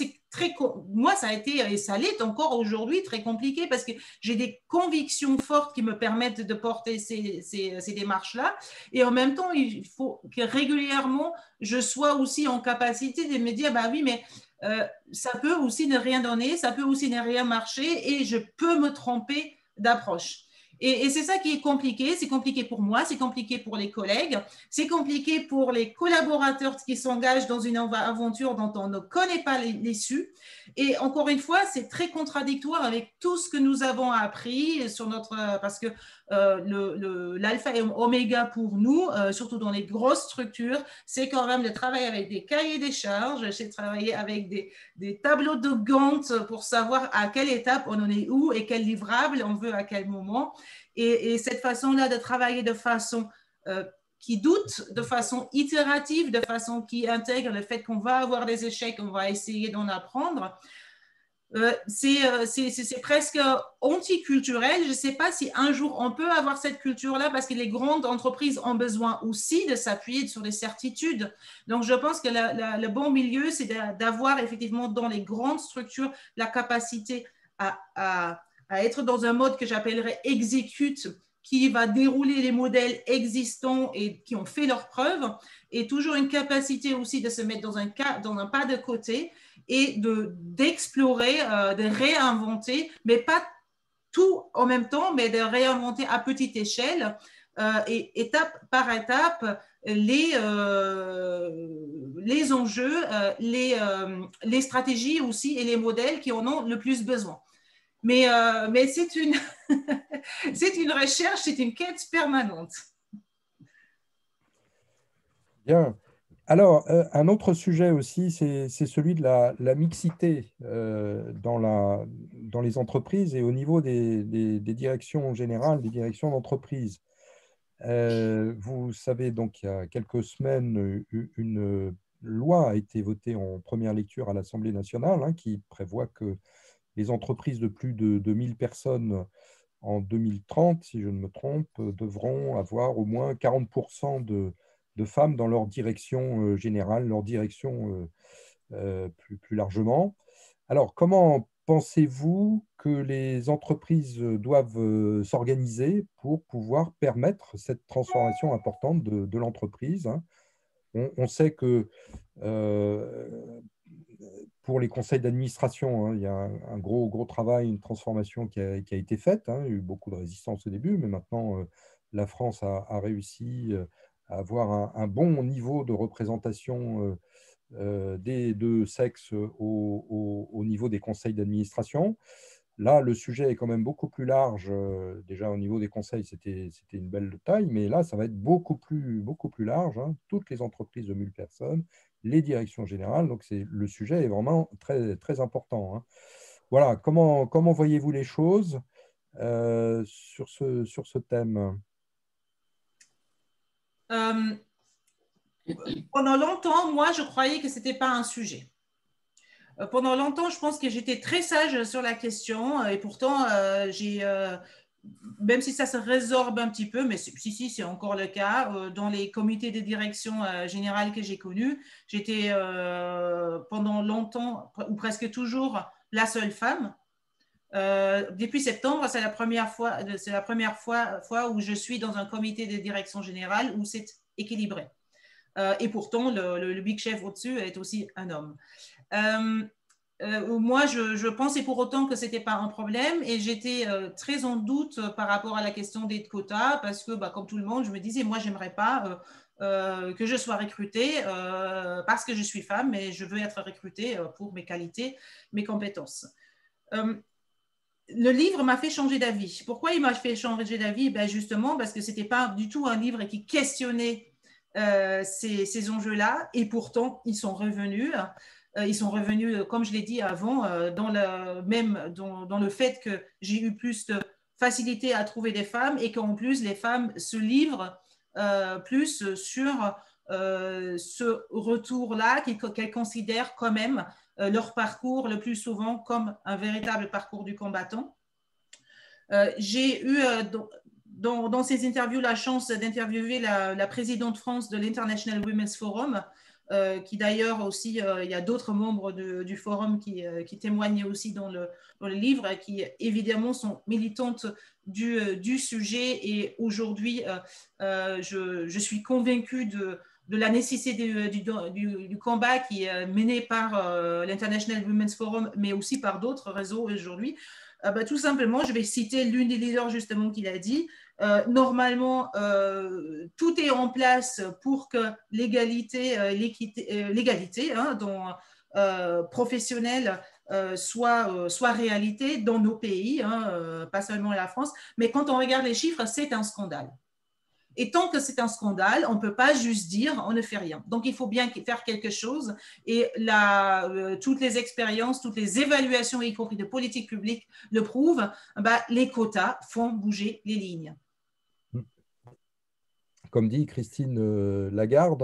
Moi, ça a été, et ça l'est encore aujourd'hui, très compliqué parce que j'ai des convictions fortes qui me permettent de porter ces démarches-là. Et en même temps, il faut que régulièrement, je sois aussi en capacité de me dire, bah oui, mais ça peut aussi ne rien donner, ça peut aussi ne rien marcher et je peux me tromper d'approche. Et c'est ça qui est compliqué. C'est compliqué pour moi, c'est compliqué pour les collègues, c'est compliqué pour les collaborateurs qui s'engagent dans une aventure dont on ne connaît pas l'issue. Et encore une fois, c'est très contradictoire avec tout ce que nous avons appris sur parce que l'alpha et oméga pour nous, surtout dans les grosses structures, c'est quand même de travailler avec des cahiers des charges, c'est de travailler avec des tableaux de Gantt pour savoir à quelle étape on en est où et quel livrable on veut à quel moment. Et cette façon-là de travailler de façon qui doute, de façon itérative, de façon qui intègre le fait qu'on va avoir des échecs, on va essayer d'en apprendre, c'est presque anticulturel. Je ne sais pas si un jour on peut avoir cette culture-là parce que les grandes entreprises ont besoin aussi de s'appuyer sur des certitudes. Donc, je pense que le bon milieu, c'est d'avoir effectivement dans les grandes structures la capacité à être dans un mode que j'appellerais exécute, qui va dérouler les modèles existants et qui ont fait leurs preuves, et toujours une capacité aussi de se mettre dans un pas de côté et d'explorer, de réinventer, mais pas tout en même temps, mais de réinventer à petite échelle et étape par étape les enjeux, les stratégies aussi et les modèles qui en ont le plus besoin. Mais c'est une, c'est une recherche, c'est une quête permanente. Bien. Alors, un autre sujet aussi, c'est celui de la mixité dans les entreprises et au niveau des directions générales, des directions d'entreprise. Vous savez, donc, il y a quelques semaines, une loi a été votée en première lecture à l'Assemblée nationale, hein, qui prévoit que les entreprises de plus de 1000 personnes en 2030, si je ne me trompe, devront avoir au moins 40% de femmes dans leur direction générale, leur direction plus largement. Alors, comment pensez-vous que les entreprises doivent s'organiser pour pouvoir permettre cette transformation importante de l'entreprise, hein? On sait que pour les conseils d'administration, hein, il y a un gros travail, une transformation qui a été faite, hein. Il y a eu beaucoup de résistance au début, mais maintenant, la France a réussi à avoir un bon niveau de représentation des deux sexes au niveau des conseils d'administration. Là, le sujet est quand même beaucoup plus large. Déjà, au niveau des conseils, c'était une belle taille, mais là, ça va être beaucoup plus large, hein. Toutes les entreprises de 1000 personnes, les directions générales. Donc, le sujet est vraiment très important, hein. Voilà, comment voyez-vous les choses sur ce thème? Pendant longtemps, moi, je croyais que ce n'était pas un sujet. Pendant longtemps, je pense que j'étais très sage sur la question et pourtant, même si ça se résorbe un petit peu, mais si, c'est encore le cas, dans les comités de direction générale que j'ai connus, j'étais pendant longtemps, ou presque toujours, la seule femme. Depuis septembre, c'est la première fois où je suis dans un comité de direction générale où c'est équilibré. Et pourtant, le big chef au-dessus est aussi un homme. Moi, je pensais pour autant que ce n'était pas un problème et j'étais très en doute par rapport à la question des quotas parce que, comme tout le monde, je me disais, moi, je n'aimerais pas que je sois recrutée parce que je suis femme, mais je veux être recrutée pour mes qualités, mes compétences. Le livre m'a fait changer d'avis. Pourquoi il m'a fait changer d'avis? Justement, parce que ce n'était pas du tout un livre qui questionnait ces enjeux-là et pourtant, ils sont revenus. Ils sont revenus, comme je l'ai dit avant, dans le fait que j'ai eu plus de facilité à trouver des femmes et qu'en plus, les femmes se livrent plus sur ce retour-là, qu'elles considèrent quand même leur parcours le plus souvent comme un véritable parcours du combattant. J'ai eu dans ces interviews la chance d'interviewer la présidente France de l'International Women's Forum, qui d'ailleurs aussi, il y a d'autres membres du forum qui témoignent aussi dans le livre, qui évidemment sont militantes du sujet. Et aujourd'hui, je suis convaincue de la nécessité du combat qui est mené par l'International Women's Forum, mais aussi par d'autres réseaux aujourd'hui. Tout simplement, je vais citer l'une des leaders justement qui l'a dit. Normalement, tout est en place pour que l'égalité professionnelle soit réalité dans nos pays, pas seulement la France. Mais quand on regarde les chiffres, c'est un scandale. Et tant que c'est un scandale, on ne peut pas juste dire on ne fait rien. Donc, il faut bien faire quelque chose. Et toutes les expériences, toutes les évaluations, y compris de politique publique, le prouvent. Les quotas font bouger les lignes. Comme dit Christine Lagarde,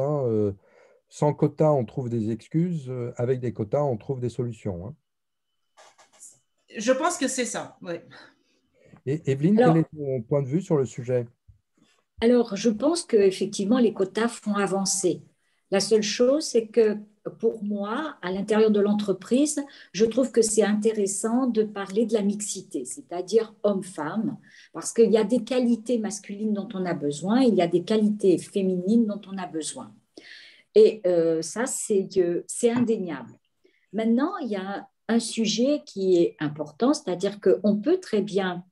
sans quotas, on trouve des excuses. Avec des quotas, on trouve des solutions. Hein. Je pense que c'est ça, oui. Et Evelyne, quel est ton point de vue sur le sujet ? Alors, je pense qu'effectivement, les quotas font avancer. La seule chose, c'est que pour moi, à l'intérieur de l'entreprise, je trouve que c'est intéressant de parler de la mixité, c'est-à-dire homme-femme, parce qu'il y a des qualités masculines dont on a besoin, il y a des qualités féminines dont on a besoin. Et ça, c'est indéniable. Maintenant, il y a un sujet qui est important, c'est-à-dire qu'on peut très bien...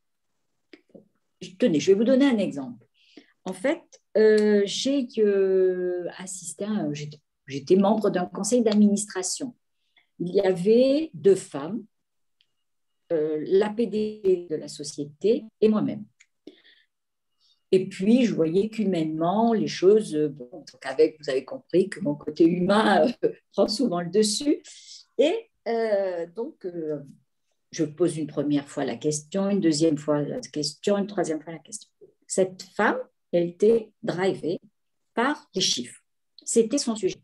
Tenez, je vais vous donner un exemple. En fait, j'ai assisté j'étais membre d'un conseil d'administration. Il y avait 2 femmes, la PDG de la société et moi-même. Et puis, je voyais qu'humainement, les choses, vous avez compris que mon côté humain prend souvent le dessus. Et je pose une première fois la question, une deuxième fois la question, une troisième fois la question. Cette femme, elle était drivée par les chiffres. C'était son sujet.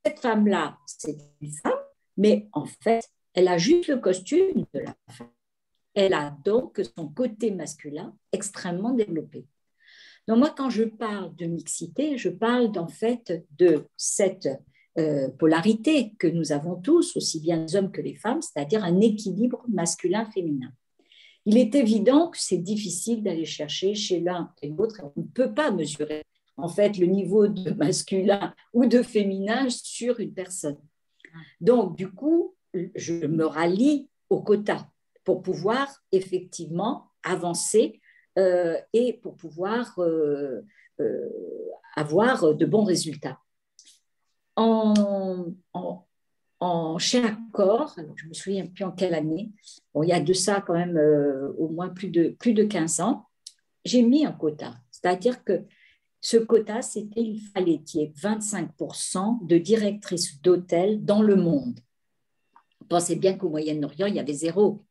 Cette femme-là, c'est une femme, mais en fait, elle a juste le costume de la femme. Elle a donc son côté masculin extrêmement développé. Donc moi, quand je parle de mixité, je parle en fait de cette polarité que nous avons tous, aussi bien les hommes que les femmes, c'est-à-dire un équilibre masculin-féminin. Il est évident que c'est difficile d'aller chercher chez l'un et l'autre. On ne peut pas mesurer en fait le niveau de masculin ou de féminin sur une personne. Donc, du coup, je me rallie au quota pour pouvoir effectivement avancer et pour pouvoir avoir de bons résultats. Chez Accor, alors je ne me souviens plus en quelle année, il y a de ça quand même au moins plus de 15 ans, j'ai mis un quota. C'est-à-dire que ce quota, c'était il fallait qu'il y ait 25% de directrices d'hôtel dans le monde. Vous pensez bien qu'au Moyen-Orient, il y avait 0.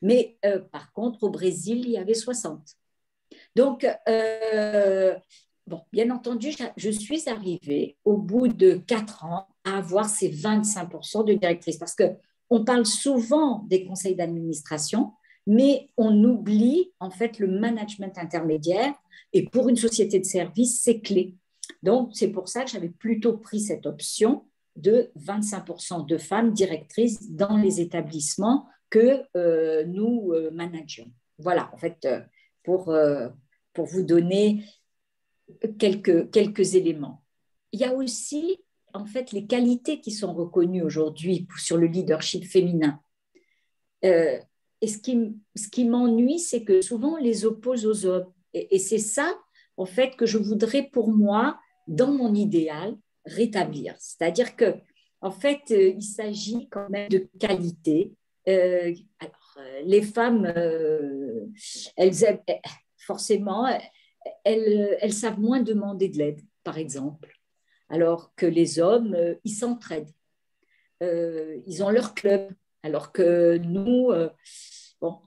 Mais par contre, au Brésil, il y avait 60. Donc, bien entendu, je suis arrivée au bout de 4 ans à avoir ces 25% de directrices. Parce qu'on parle souvent des conseils d'administration, mais on oublie en fait le management intermédiaire. Et pour une société de service, c'est clé. Donc, c'est pour ça que j'avais plutôt pris cette option de 25% de femmes directrices dans les établissements que nous manageons. Voilà, en fait, pour vous donner quelques éléments. Il y a aussi, en fait, les qualités qui sont reconnues aujourd'hui sur le leadership féminin. Et ce qui m'ennuie, c'est que souvent, on les oppose aux hommes. Et c'est ça, en fait, que je voudrais, pour moi, dans mon idéal, rétablir. C'est-à-dire que, en fait, il s'agit quand même de qualité. Les femmes, forcément, elles savent moins demander de l'aide, par exemple, alors que les hommes, ils s'entraident. Ils ont leur club, alors que nous...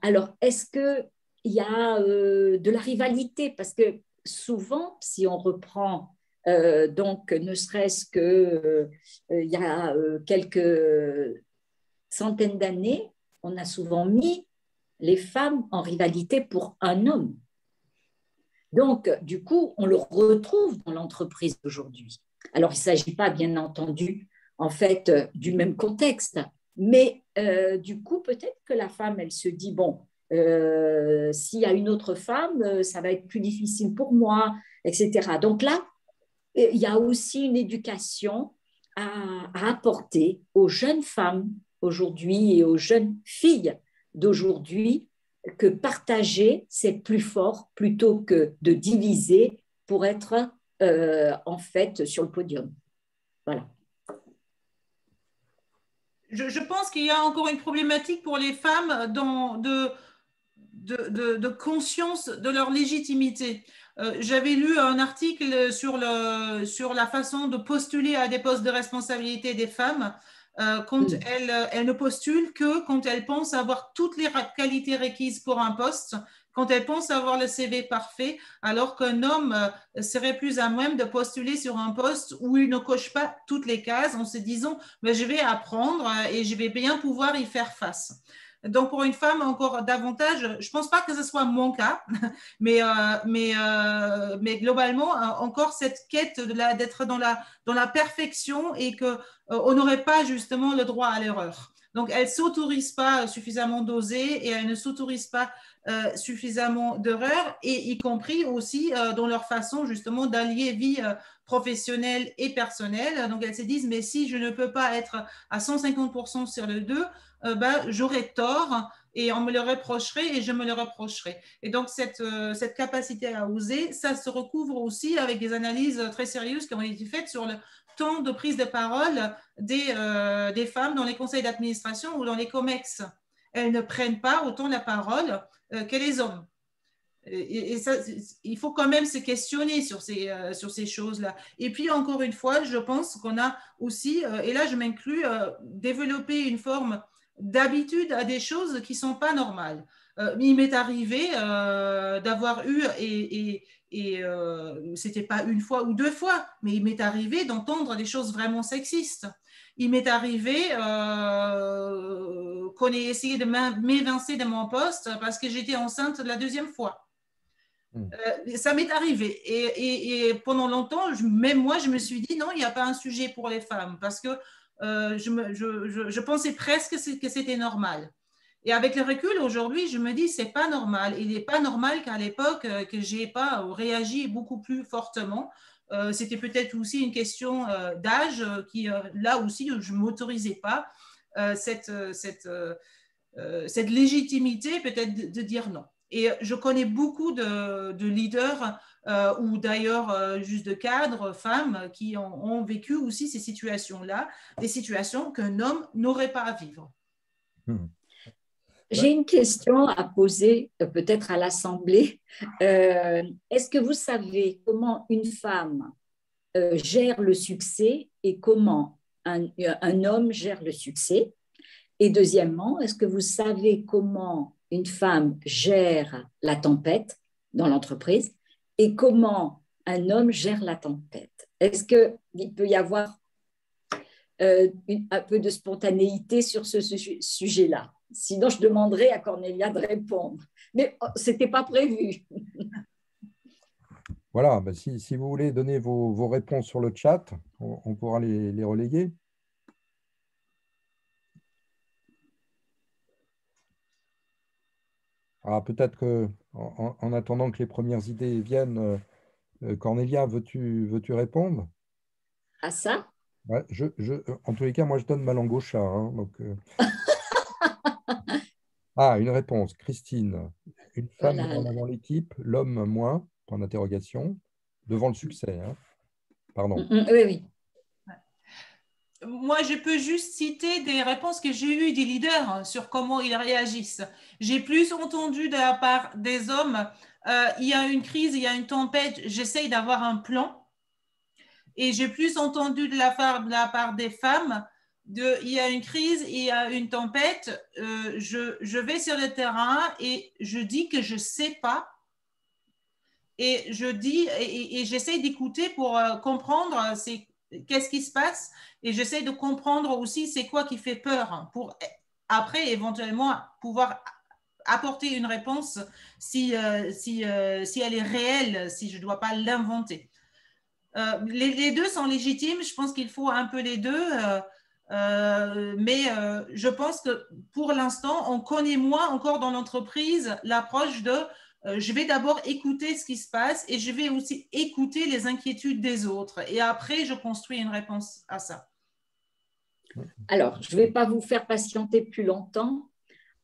alors, est-ce qu'il y a de la rivalité? Parce que souvent, si on reprend Donc, ne serait-ce que il y a quelques centaines d'années, on a souvent mis les femmes en rivalité pour un homme. Donc, du coup, on le retrouve dans l'entreprise d'aujourd'hui. Alors, il ne s'agit pas, bien entendu, en fait, du même contexte, mais du coup, peut-être que la femme, elle se dit, bon, s'il y a une autre femme, ça va être plus difficile pour moi, etc. Donc là, il y a aussi une éducation à apporter aux jeunes femmes aujourd'hui et aux jeunes filles d'aujourd'hui, que partager, c'est plus fort plutôt que de diviser pour être en fait sur le podium. Voilà. Je pense qu'il y a encore une problématique pour les femmes de conscience de leur légitimité. J'avais lu un article sur la façon de postuler à des postes de responsabilité des femmes quand elles ne postulent que quand elles pensent avoir toutes les qualités requises pour un poste, quand elles pensent avoir le CV parfait, alors qu'un homme serait plus à même de postuler sur un poste où il ne coche pas toutes les cases en se disant mais je vais apprendre et je vais bien pouvoir y faire face. Donc, pour une femme, encore davantage, je ne pense pas que ce soit mon cas, mais globalement, encore cette quête d'être dans la perfection et qu'on n'aurait pas justement le droit à l'erreur. Donc, elle ne s'autorise pas suffisamment d'oser et elle ne s'autorise pas suffisamment d'erreurs, et y compris aussi dans leur façon justement d'allier vie professionnelle et personnelle. Donc, elles se disent, mais si je ne peux pas être à 150% sur le 2, j'aurais tort et on me le reprocherait et je me le reprocherais. Et donc, cette capacité à oser, ça se recouvre aussi avec des analyses très sérieuses qui ont été faites sur le temps de prise de parole des femmes dans les conseils d'administration ou dans les COMEX. Elles ne prennent pas autant la parole que les hommes. Et ça, il faut quand même se questionner sur ces choses-là. Et puis, encore une fois, je pense qu'on a aussi, et là je m'inclus, développé une forme d'habitude à des choses qui ne sont pas normales. Il m'est arrivé d'avoir eu, et c'était pas une fois ou deux fois, mais il m'est arrivé d'entendre des choses vraiment sexistes. Il m'est arrivé qu'on ait essayé de m'évincer de mon poste parce que j'étais enceinte la deuxième fois. Ça m'est arrivé. Et pendant longtemps, même moi, je me suis dit, non, il n'y a pas un sujet pour les femmes parce que je pensais presque que c'était normal. Et avec le recul, aujourd'hui, je me dis, c'est pas normal. Il n'est pas normal qu'à l'époque, que je n'ai pas réagi beaucoup plus fortement. C'était peut-être aussi une question d'âge qui, là aussi, je ne m'autorisais pas cette légitimité peut-être de dire non. Et je connais beaucoup de leaders ou d'ailleurs juste de cadres, femmes, qui ont vécu aussi ces situations-là, des situations qu'un homme n'aurait pas à vivre. J'ai une question à poser peut-être à l'Assemblée. Est-ce que vous savez comment une femme gère le succès et comment un homme gère le succès? Et deuxièmement, est-ce que vous savez comment une femme gère la tempête dans l'entreprise et comment un homme gère la tempête? Est-ce qu'il peut y avoir un peu de spontanéité sur ce sujet-là? Sinon, je demanderai à Cornelia de répondre. Mais ce n'était pas prévu. Voilà, si vous voulez donner vos réponses sur le chat, on pourra les relayer. Alors peut-être qu'en attendant que les premières idées viennent, Cornelia, veux-tu répondre? À ça? Ouais, en tous les cas, moi, je donne ma langue au chat. Hein, donc, Ah, une réponse. Christine. Une femme met Voilà. en avant l'équipe, l'homme moins, point d'interrogation, devant le succès. Hein. Pardon. Oui, oui. Moi, je peux juste citer des réponses que j'ai eues des leaders sur comment ils réagissent. J'ai plus entendu de la part des hommes, il y a une crise, il y a une tempête, j'essaye d'avoir un plan. Et j'ai plus entendu de la part des femmes, il y a une crise, il y a une tempête, je vais sur le terrain et je dis que je ne sais pas. et je dis, et j'essaie d'écouter pour comprendre qu'est-ce qui se passe, et j'essaie de comprendre aussi c'est quoi qui fait peur pour après éventuellement pouvoir apporter une réponse si elle est réelle, si je ne dois pas l'inventer. Les deux sont légitimes, je pense qu'il faut un peu les deux, mais je pense que pour l'instant, on connaît moins encore dans l'entreprise l'approche de je vais d'abord écouter ce qui se passe et je vais aussi écouter les inquiétudes des autres et après je construis une réponse à ça. Alors, je ne vais pas vous faire patienter plus longtemps.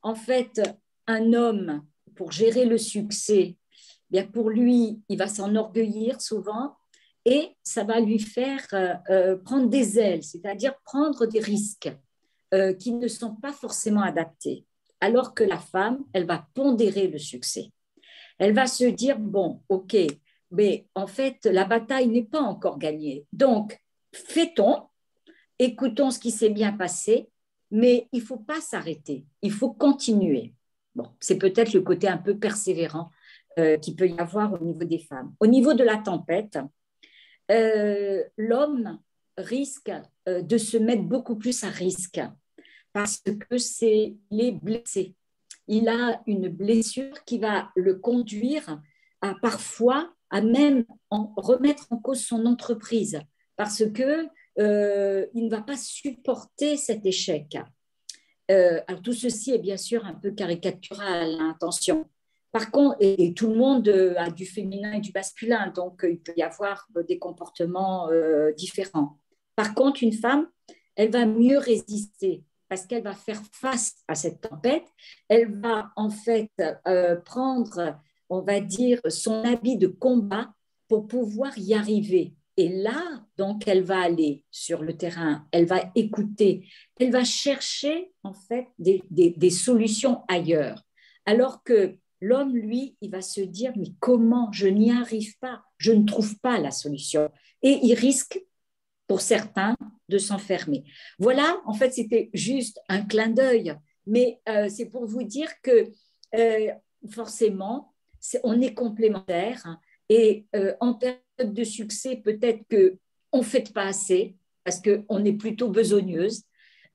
En fait, un homme, pour gérer le succès, bien pour lui, il va s'enorgueillir souvent et ça va lui faire prendre des ailes, c'est-à-dire prendre des risques qui ne sont pas forcément adaptés. Alors que la femme, elle va pondérer le succès. Elle va se dire, bon, ok, mais en fait, la bataille n'est pas encore gagnée. Donc, fait-on, écoutons ce qui s'est bien passé, mais il ne faut pas s'arrêter, il faut continuer. Bon, c'est peut-être le côté un peu persévérant qu'il peut y avoir au niveau des femmes. Au niveau de la tempête, l'homme risque de se mettre beaucoup plus à risque parce que il est blessé. Il a une blessure qui va le conduire à parfois à même remettre en cause son entreprise parce que il ne va pas supporter cet échec. Alors tout ceci est bien sûr un peu caricatural, hein, attention. Par contre, et tout le monde a du féminin et du masculin, donc il peut y avoir des comportements différents. Par contre, une femme, elle va mieux résister parce qu'elle va faire face à cette tempête. Elle va en fait prendre, on va dire, son habit de combat pour pouvoir y arriver. Et là, donc, elle va aller sur le terrain, elle va écouter, elle va chercher en fait des solutions ailleurs. Alors que l'homme, lui, il va se dire, mais comment? Je n'y arrive pas, je ne trouve pas la solution. Et il risque, pour certains, de s'enfermer. Voilà, en fait, c'était juste un clin d'œil, mais c'est pour vous dire que forcément, on est complémentaires et en période de succès, peut-être qu'on ne fait pas assez parce qu'on est plutôt besogneuse.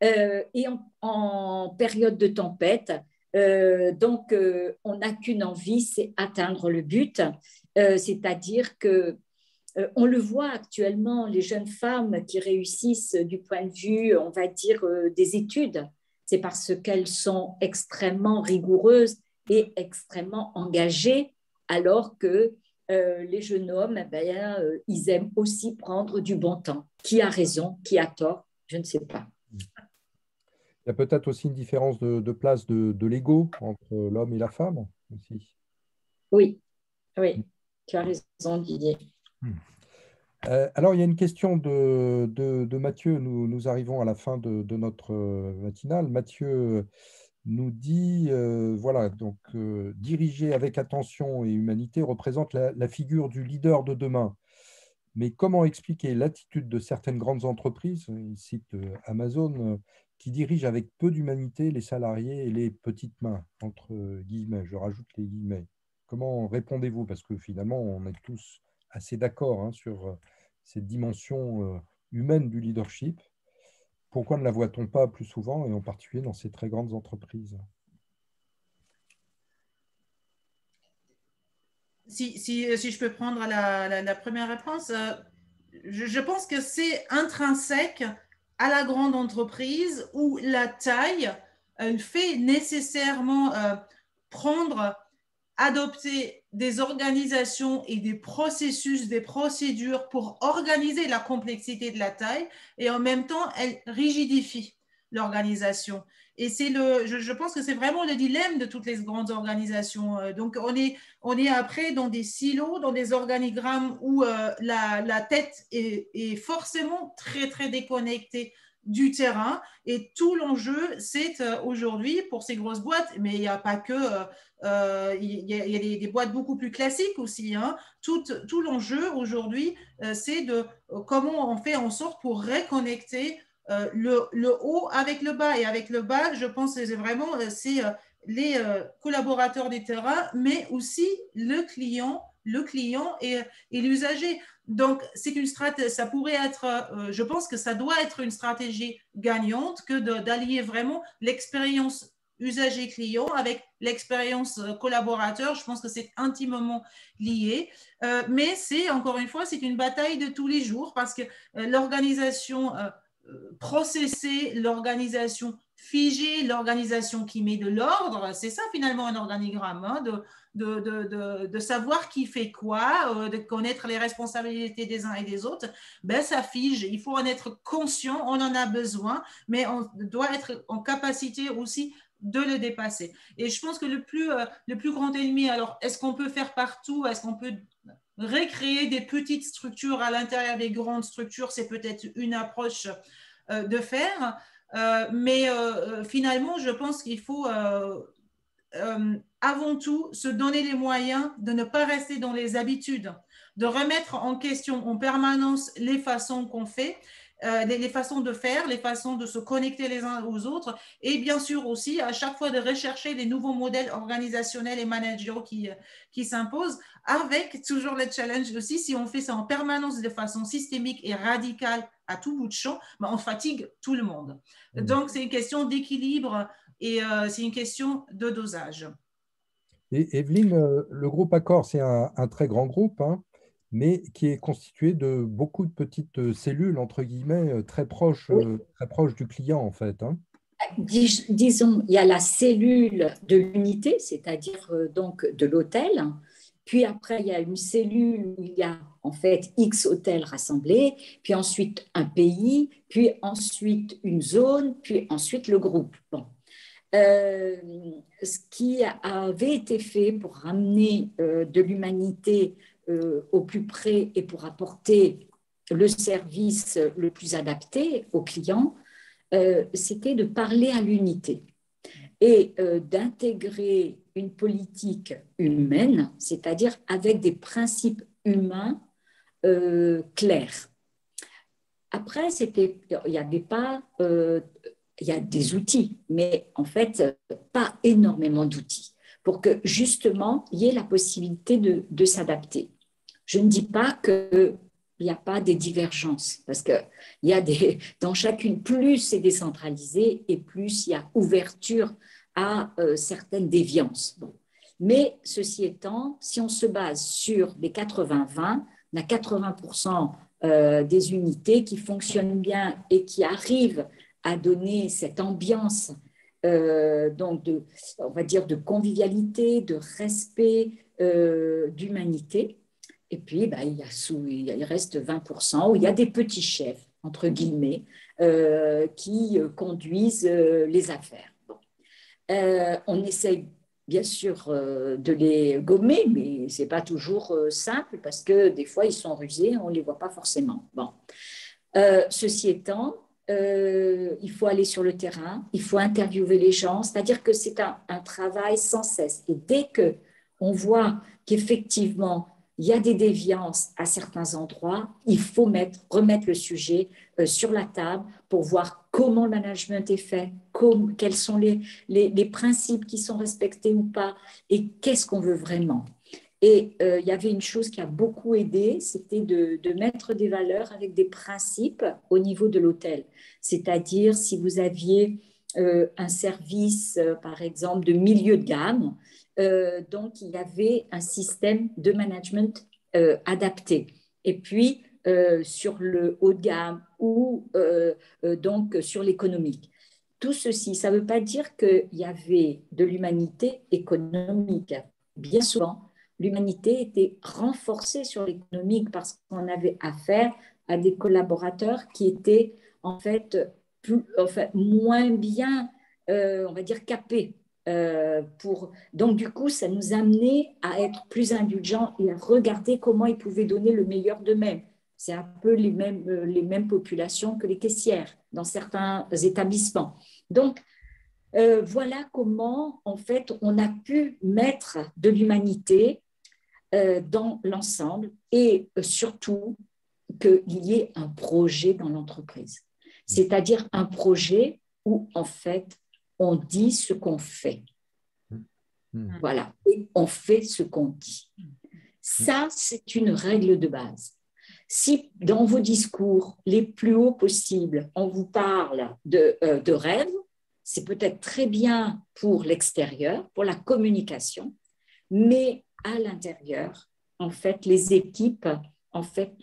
Et en période de tempête, on n'a qu'une envie, c'est atteindre le but. C'est-à-dire que on le voit actuellement, les jeunes femmes qui réussissent du point de vue, on va dire, des études, c'est parce qu'elles sont extrêmement rigoureuses et extrêmement engagées, alors que les jeunes hommes, ils aiment aussi prendre du bon temps. Qui a raison, qui a tort, je ne sais pas. Il y a peut-être aussi une différence de place de l'ego entre l'homme et la femme aussi. Oui, oui, tu as raison, Didier. Alors, il y a une question de Mathieu. Nous arrivons à la fin de notre matinale. Mathieu nous dit, voilà, donc diriger avec attention et humanité représente la figure du leader de demain. Mais comment expliquer l'attitude de certaines grandes entreprises, il cite Amazon, qui dirigent avec peu d'humanité les salariés et les petites mains, entre guillemets, je rajoute les guillemets. Comment répondez-vous? Parce que finalement, on est tous assez d'accord hein, sur cette dimension humaine du leadership. Pourquoi ne la voit-on pas plus souvent, et en particulier dans ces très grandes entreprises? Si je peux prendre la première réponse, je pense que c'est intrinsèque à la grande entreprise où la taille fait nécessairement adopter des organisations et des processus, des procédures pour organiser la complexité de la taille et en même temps, elle rigidifie l'organisation. Et je pense que c'est vraiment le dilemme de toutes les grandes organisations. Donc, on est après dans des silos, dans des organigrammes où la tête est forcément très, très déconnectée du terrain. Et tout l'enjeu, c'est aujourd'hui pour ces grosses boîtes, mais il n'y a pas que... il y a des boîtes beaucoup plus classiques aussi. Hein. Tout l'enjeu aujourd'hui, c'est de comment on fait en sorte pour reconnecter le haut avec le bas. Et avec le bas, je pense que c'est vraiment les collaborateurs des terrains, mais aussi le client le client et l'usager. Donc, ça pourrait être, je pense que ça doit être une stratégie gagnante que d'allier vraiment l'expérience usager-client avec l'expérience collaborateur. Je pense que c'est intimement lié. Mais encore une fois, c'est une bataille de tous les jours parce que l'organisation processée, l'organisation figée, l'organisation qui met de l'ordre, c'est ça finalement un organigramme, hein, de savoir qui fait quoi, de connaître les responsabilités des uns et des autres, ben, ça fige. Il faut en être conscient, on en a besoin, mais on doit être en capacité aussi de le dépasser. Et je pense que le plus grand ennemi, alors est-ce qu'on peut faire partout, est-ce qu'on peut recréer des petites structures à l'intérieur des grandes structures, c'est peut-être une approche de faire, mais finalement, je pense qu'il faut avant tout se donner les moyens de ne pas rester dans les habitudes, de remettre en question en permanence les façons qu'on fait, les façons de faire, les façons de se connecter les uns aux autres, et bien sûr aussi à chaque fois de rechercher des nouveaux modèles organisationnels et managériaux qui s'imposent, avec toujours le challenge aussi, si on fait ça en permanence de façon systémique et radicale à tout bout de champ, ben on fatigue tout le monde. Donc c'est une question d'équilibre et c'est une question de dosage. Et Evelyne, le groupe Accor, c'est un très grand groupe, hein, mais qui est constitué de beaucoup de petites cellules, entre guillemets, très proches du client, en fait, hein. Disons, il y a la cellule de l'unité, c'est-à-dire donc de l'hôtel. Puis après, il y a une cellule où il y a en fait X hôtels rassemblés, puis ensuite un pays, puis ensuite une zone, puis ensuite le groupe. Bon. Ce qui avait été fait pour ramener de l'humanité au plus près et pour apporter le service le plus adapté aux clients, c'était de parler à l'unité et d'intégrer une politique humaine, c'est-à-dire avec des principes humains clairs. Après, il n'y avait pas... il y a des outils, mais en fait, pas énormément d'outils pour que justement, il y ait la possibilité de s'adapter. Je ne dis pas qu'il n'y a pas des divergences, parce que dans chacune, plus c'est décentralisé et plus il y a ouverture à certaines déviances. Bon. Mais ceci étant, si on se base sur les 80-20, on a 80% des unités qui fonctionnent bien et qui arrivent à donner cette ambiance donc on va dire de convivialité, de respect, d'humanité. Et puis, ben, il reste 20% où il y a des petits chefs, entre guillemets, qui conduisent les affaires. Bon. On essaye bien sûr de les gommer, mais ce n'est pas toujours simple parce que des fois, ils sont rusés, on ne les voit pas forcément. Bon. Ceci étant, il faut aller sur le terrain, il faut interviewer les gens, c'est-à-dire que c'est un travail sans cesse. Et dès qu'on voit qu'effectivement, il y a des déviances à certains endroits, il faut remettre le sujet sur la table pour voir comment le management est fait, quels sont les principes qui sont respectés ou pas, et qu'est-ce qu'on veut vraiment. Et il y avait une chose qui a beaucoup aidé, c'était de mettre des valeurs avec des principes au niveau de l'hôtel. C'est-à-dire, si vous aviez un service, par exemple, de milieu de gamme, donc il y avait un système de management adapté. Et puis, sur le haut de gamme ou donc sur l'économique. Tout ceci, ça ne veut pas dire qu'il y avait de l'humanité économique. Bien souvent, l'humanité était renforcée sur l'économique parce qu'on avait affaire à des collaborateurs qui étaient en fait, moins bien, on va dire, capés. Donc, du coup, ça nous amenait à être plus indulgents et à regarder comment ils pouvaient donner le meilleur d'eux-mêmes. C'est un peu les mêmes populations que les caissières dans certains établissements. Donc, voilà comment, en fait, on a pu mettre de l'humanité dans l'ensemble et surtout qu'il y ait un projet dans l'entreprise. C'est-à-dire un projet où, en fait, on dit ce qu'on fait. Voilà, et on fait ce qu'on dit. Ça, c'est une règle de base. Si dans vos discours les plus hauts possibles, on vous parle de rêve, c'est peut-être très bien pour l'extérieur, pour la communication, mais à l'intérieur, en fait, les équipes, en fait,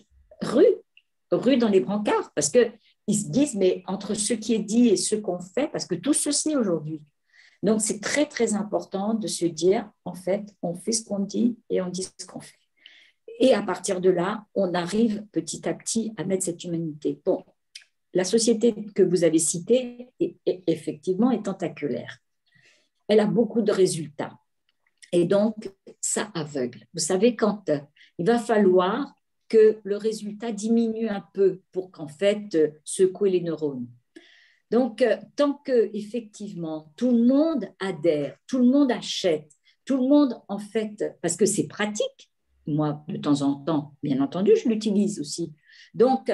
ruent dans les brancards, parce qu'ils se disent, mais entre ce qui est dit et ce qu'on fait, parce que tout se sait aujourd'hui. Donc, c'est très, très important de se dire, en fait, on fait ce qu'on dit et on dit ce qu'on fait. Et à partir de là, on arrive petit à petit à mettre cette humanité. Bon, la société que vous avez citée effectivement est tentaculaire. Elle a beaucoup de résultats. Et donc, ça aveugle. Vous savez, quand il va falloir que le résultat diminue un peu pour qu'en fait, secouer les neurones. Donc, tant que effectivement tout le monde adhère, tout le monde achète, tout le monde en fait, parce que c'est pratique. Moi, de temps en temps, bien entendu, je l'utilise aussi. Donc,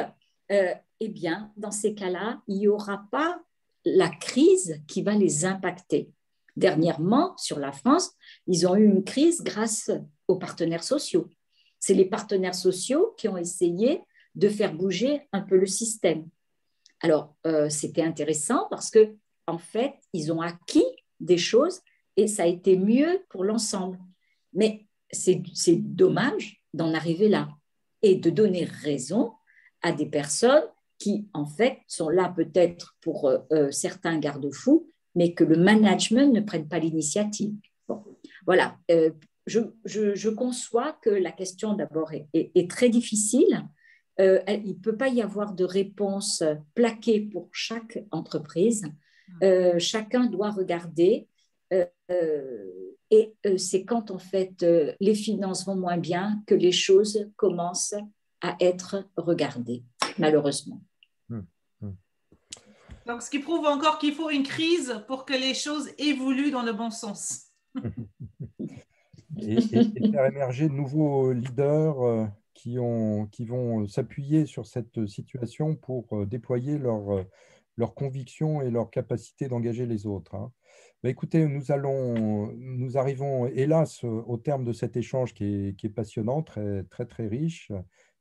eh bien, dans ces cas-là, il n'y aura pas la crise qui va les impacter. Dernièrement, sur la France, ils ont eu une crise grâce aux partenaires sociaux. C'est les partenaires sociaux qui ont essayé de faire bouger un peu le système. Alors, c'était intéressant parce que, en fait, ils ont acquis des choses et ça a été mieux pour l'ensemble. Mais c'est dommage d'en arriver là et de donner raison à des personnes qui, en fait, sont là peut-être pour certains garde-fous, mais que le management ne prenne pas l'initiative. Bon, voilà. Je conçois que la question, d'abord, est très difficile. Il ne peut pas y avoir de réponse plaquée pour chaque entreprise. Chacun doit regarder. Et c'est quand, en fait, les finances vont moins bien que les choses commencent à être regardées, malheureusement. Donc, ce qui prouve encore qu'il faut une crise pour que les choses évoluent dans le bon sens. et faire émerger de nouveaux leaders qui vont s'appuyer sur cette situation pour déployer leurs convictions et leur capacité d'engager les autres. Hein. Bah, écoutez, nous arrivons hélas au terme de cet échange qui est passionnant, très, très, très riche,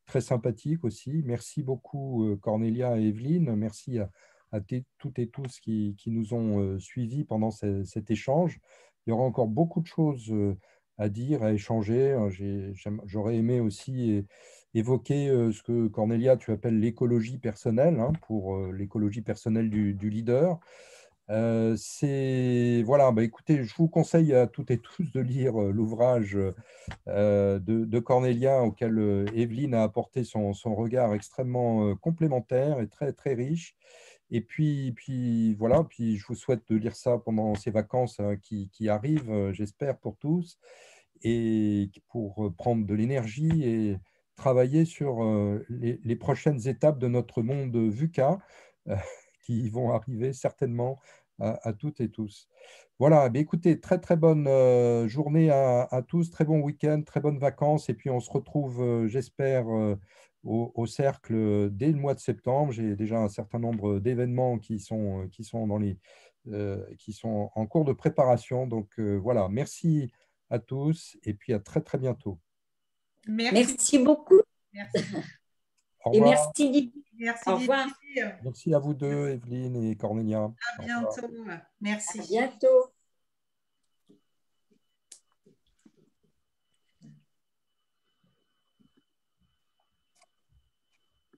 très sympathique aussi. Merci beaucoup Cornelia et Evelyne. Merci à toutes et tous qui nous ont suivis pendant cet échange. Il y aura encore beaucoup de choses à dire, à échanger. J'aurais aimé aussi évoquer ce que Cornelia, tu appelles l'écologie personnelle, hein, pour l'écologie personnelle du leader. Voilà, bah, écoutez, je vous conseille à toutes et tous de lire l'ouvrage de Cornelia auquel Evelyne a apporté son regard extrêmement complémentaire et très, très riche. Et puis voilà, puis je vous souhaite de lire ça pendant ces vacances qui arrivent, j'espère, pour tous, et pour prendre de l'énergie et travailler sur les prochaines étapes de notre monde VUCA qui vont arriver certainement à toutes et tous. Voilà, mais écoutez, très très bonne journée à tous, très bon week-end, très bonnes vacances, et puis on se retrouve, j'espère, au cercle dès le mois de septembre. J'ai déjà un certain nombre d'événements qui sont qui sont en cours de préparation. Donc voilà, merci à tous et puis à très très bientôt. Merci beaucoup. Merci. Au revoir. Et merci Didier. Merci. Au revoir. Merci à vous deux, Evelyne et Cornelia. À bientôt. Merci. À bientôt.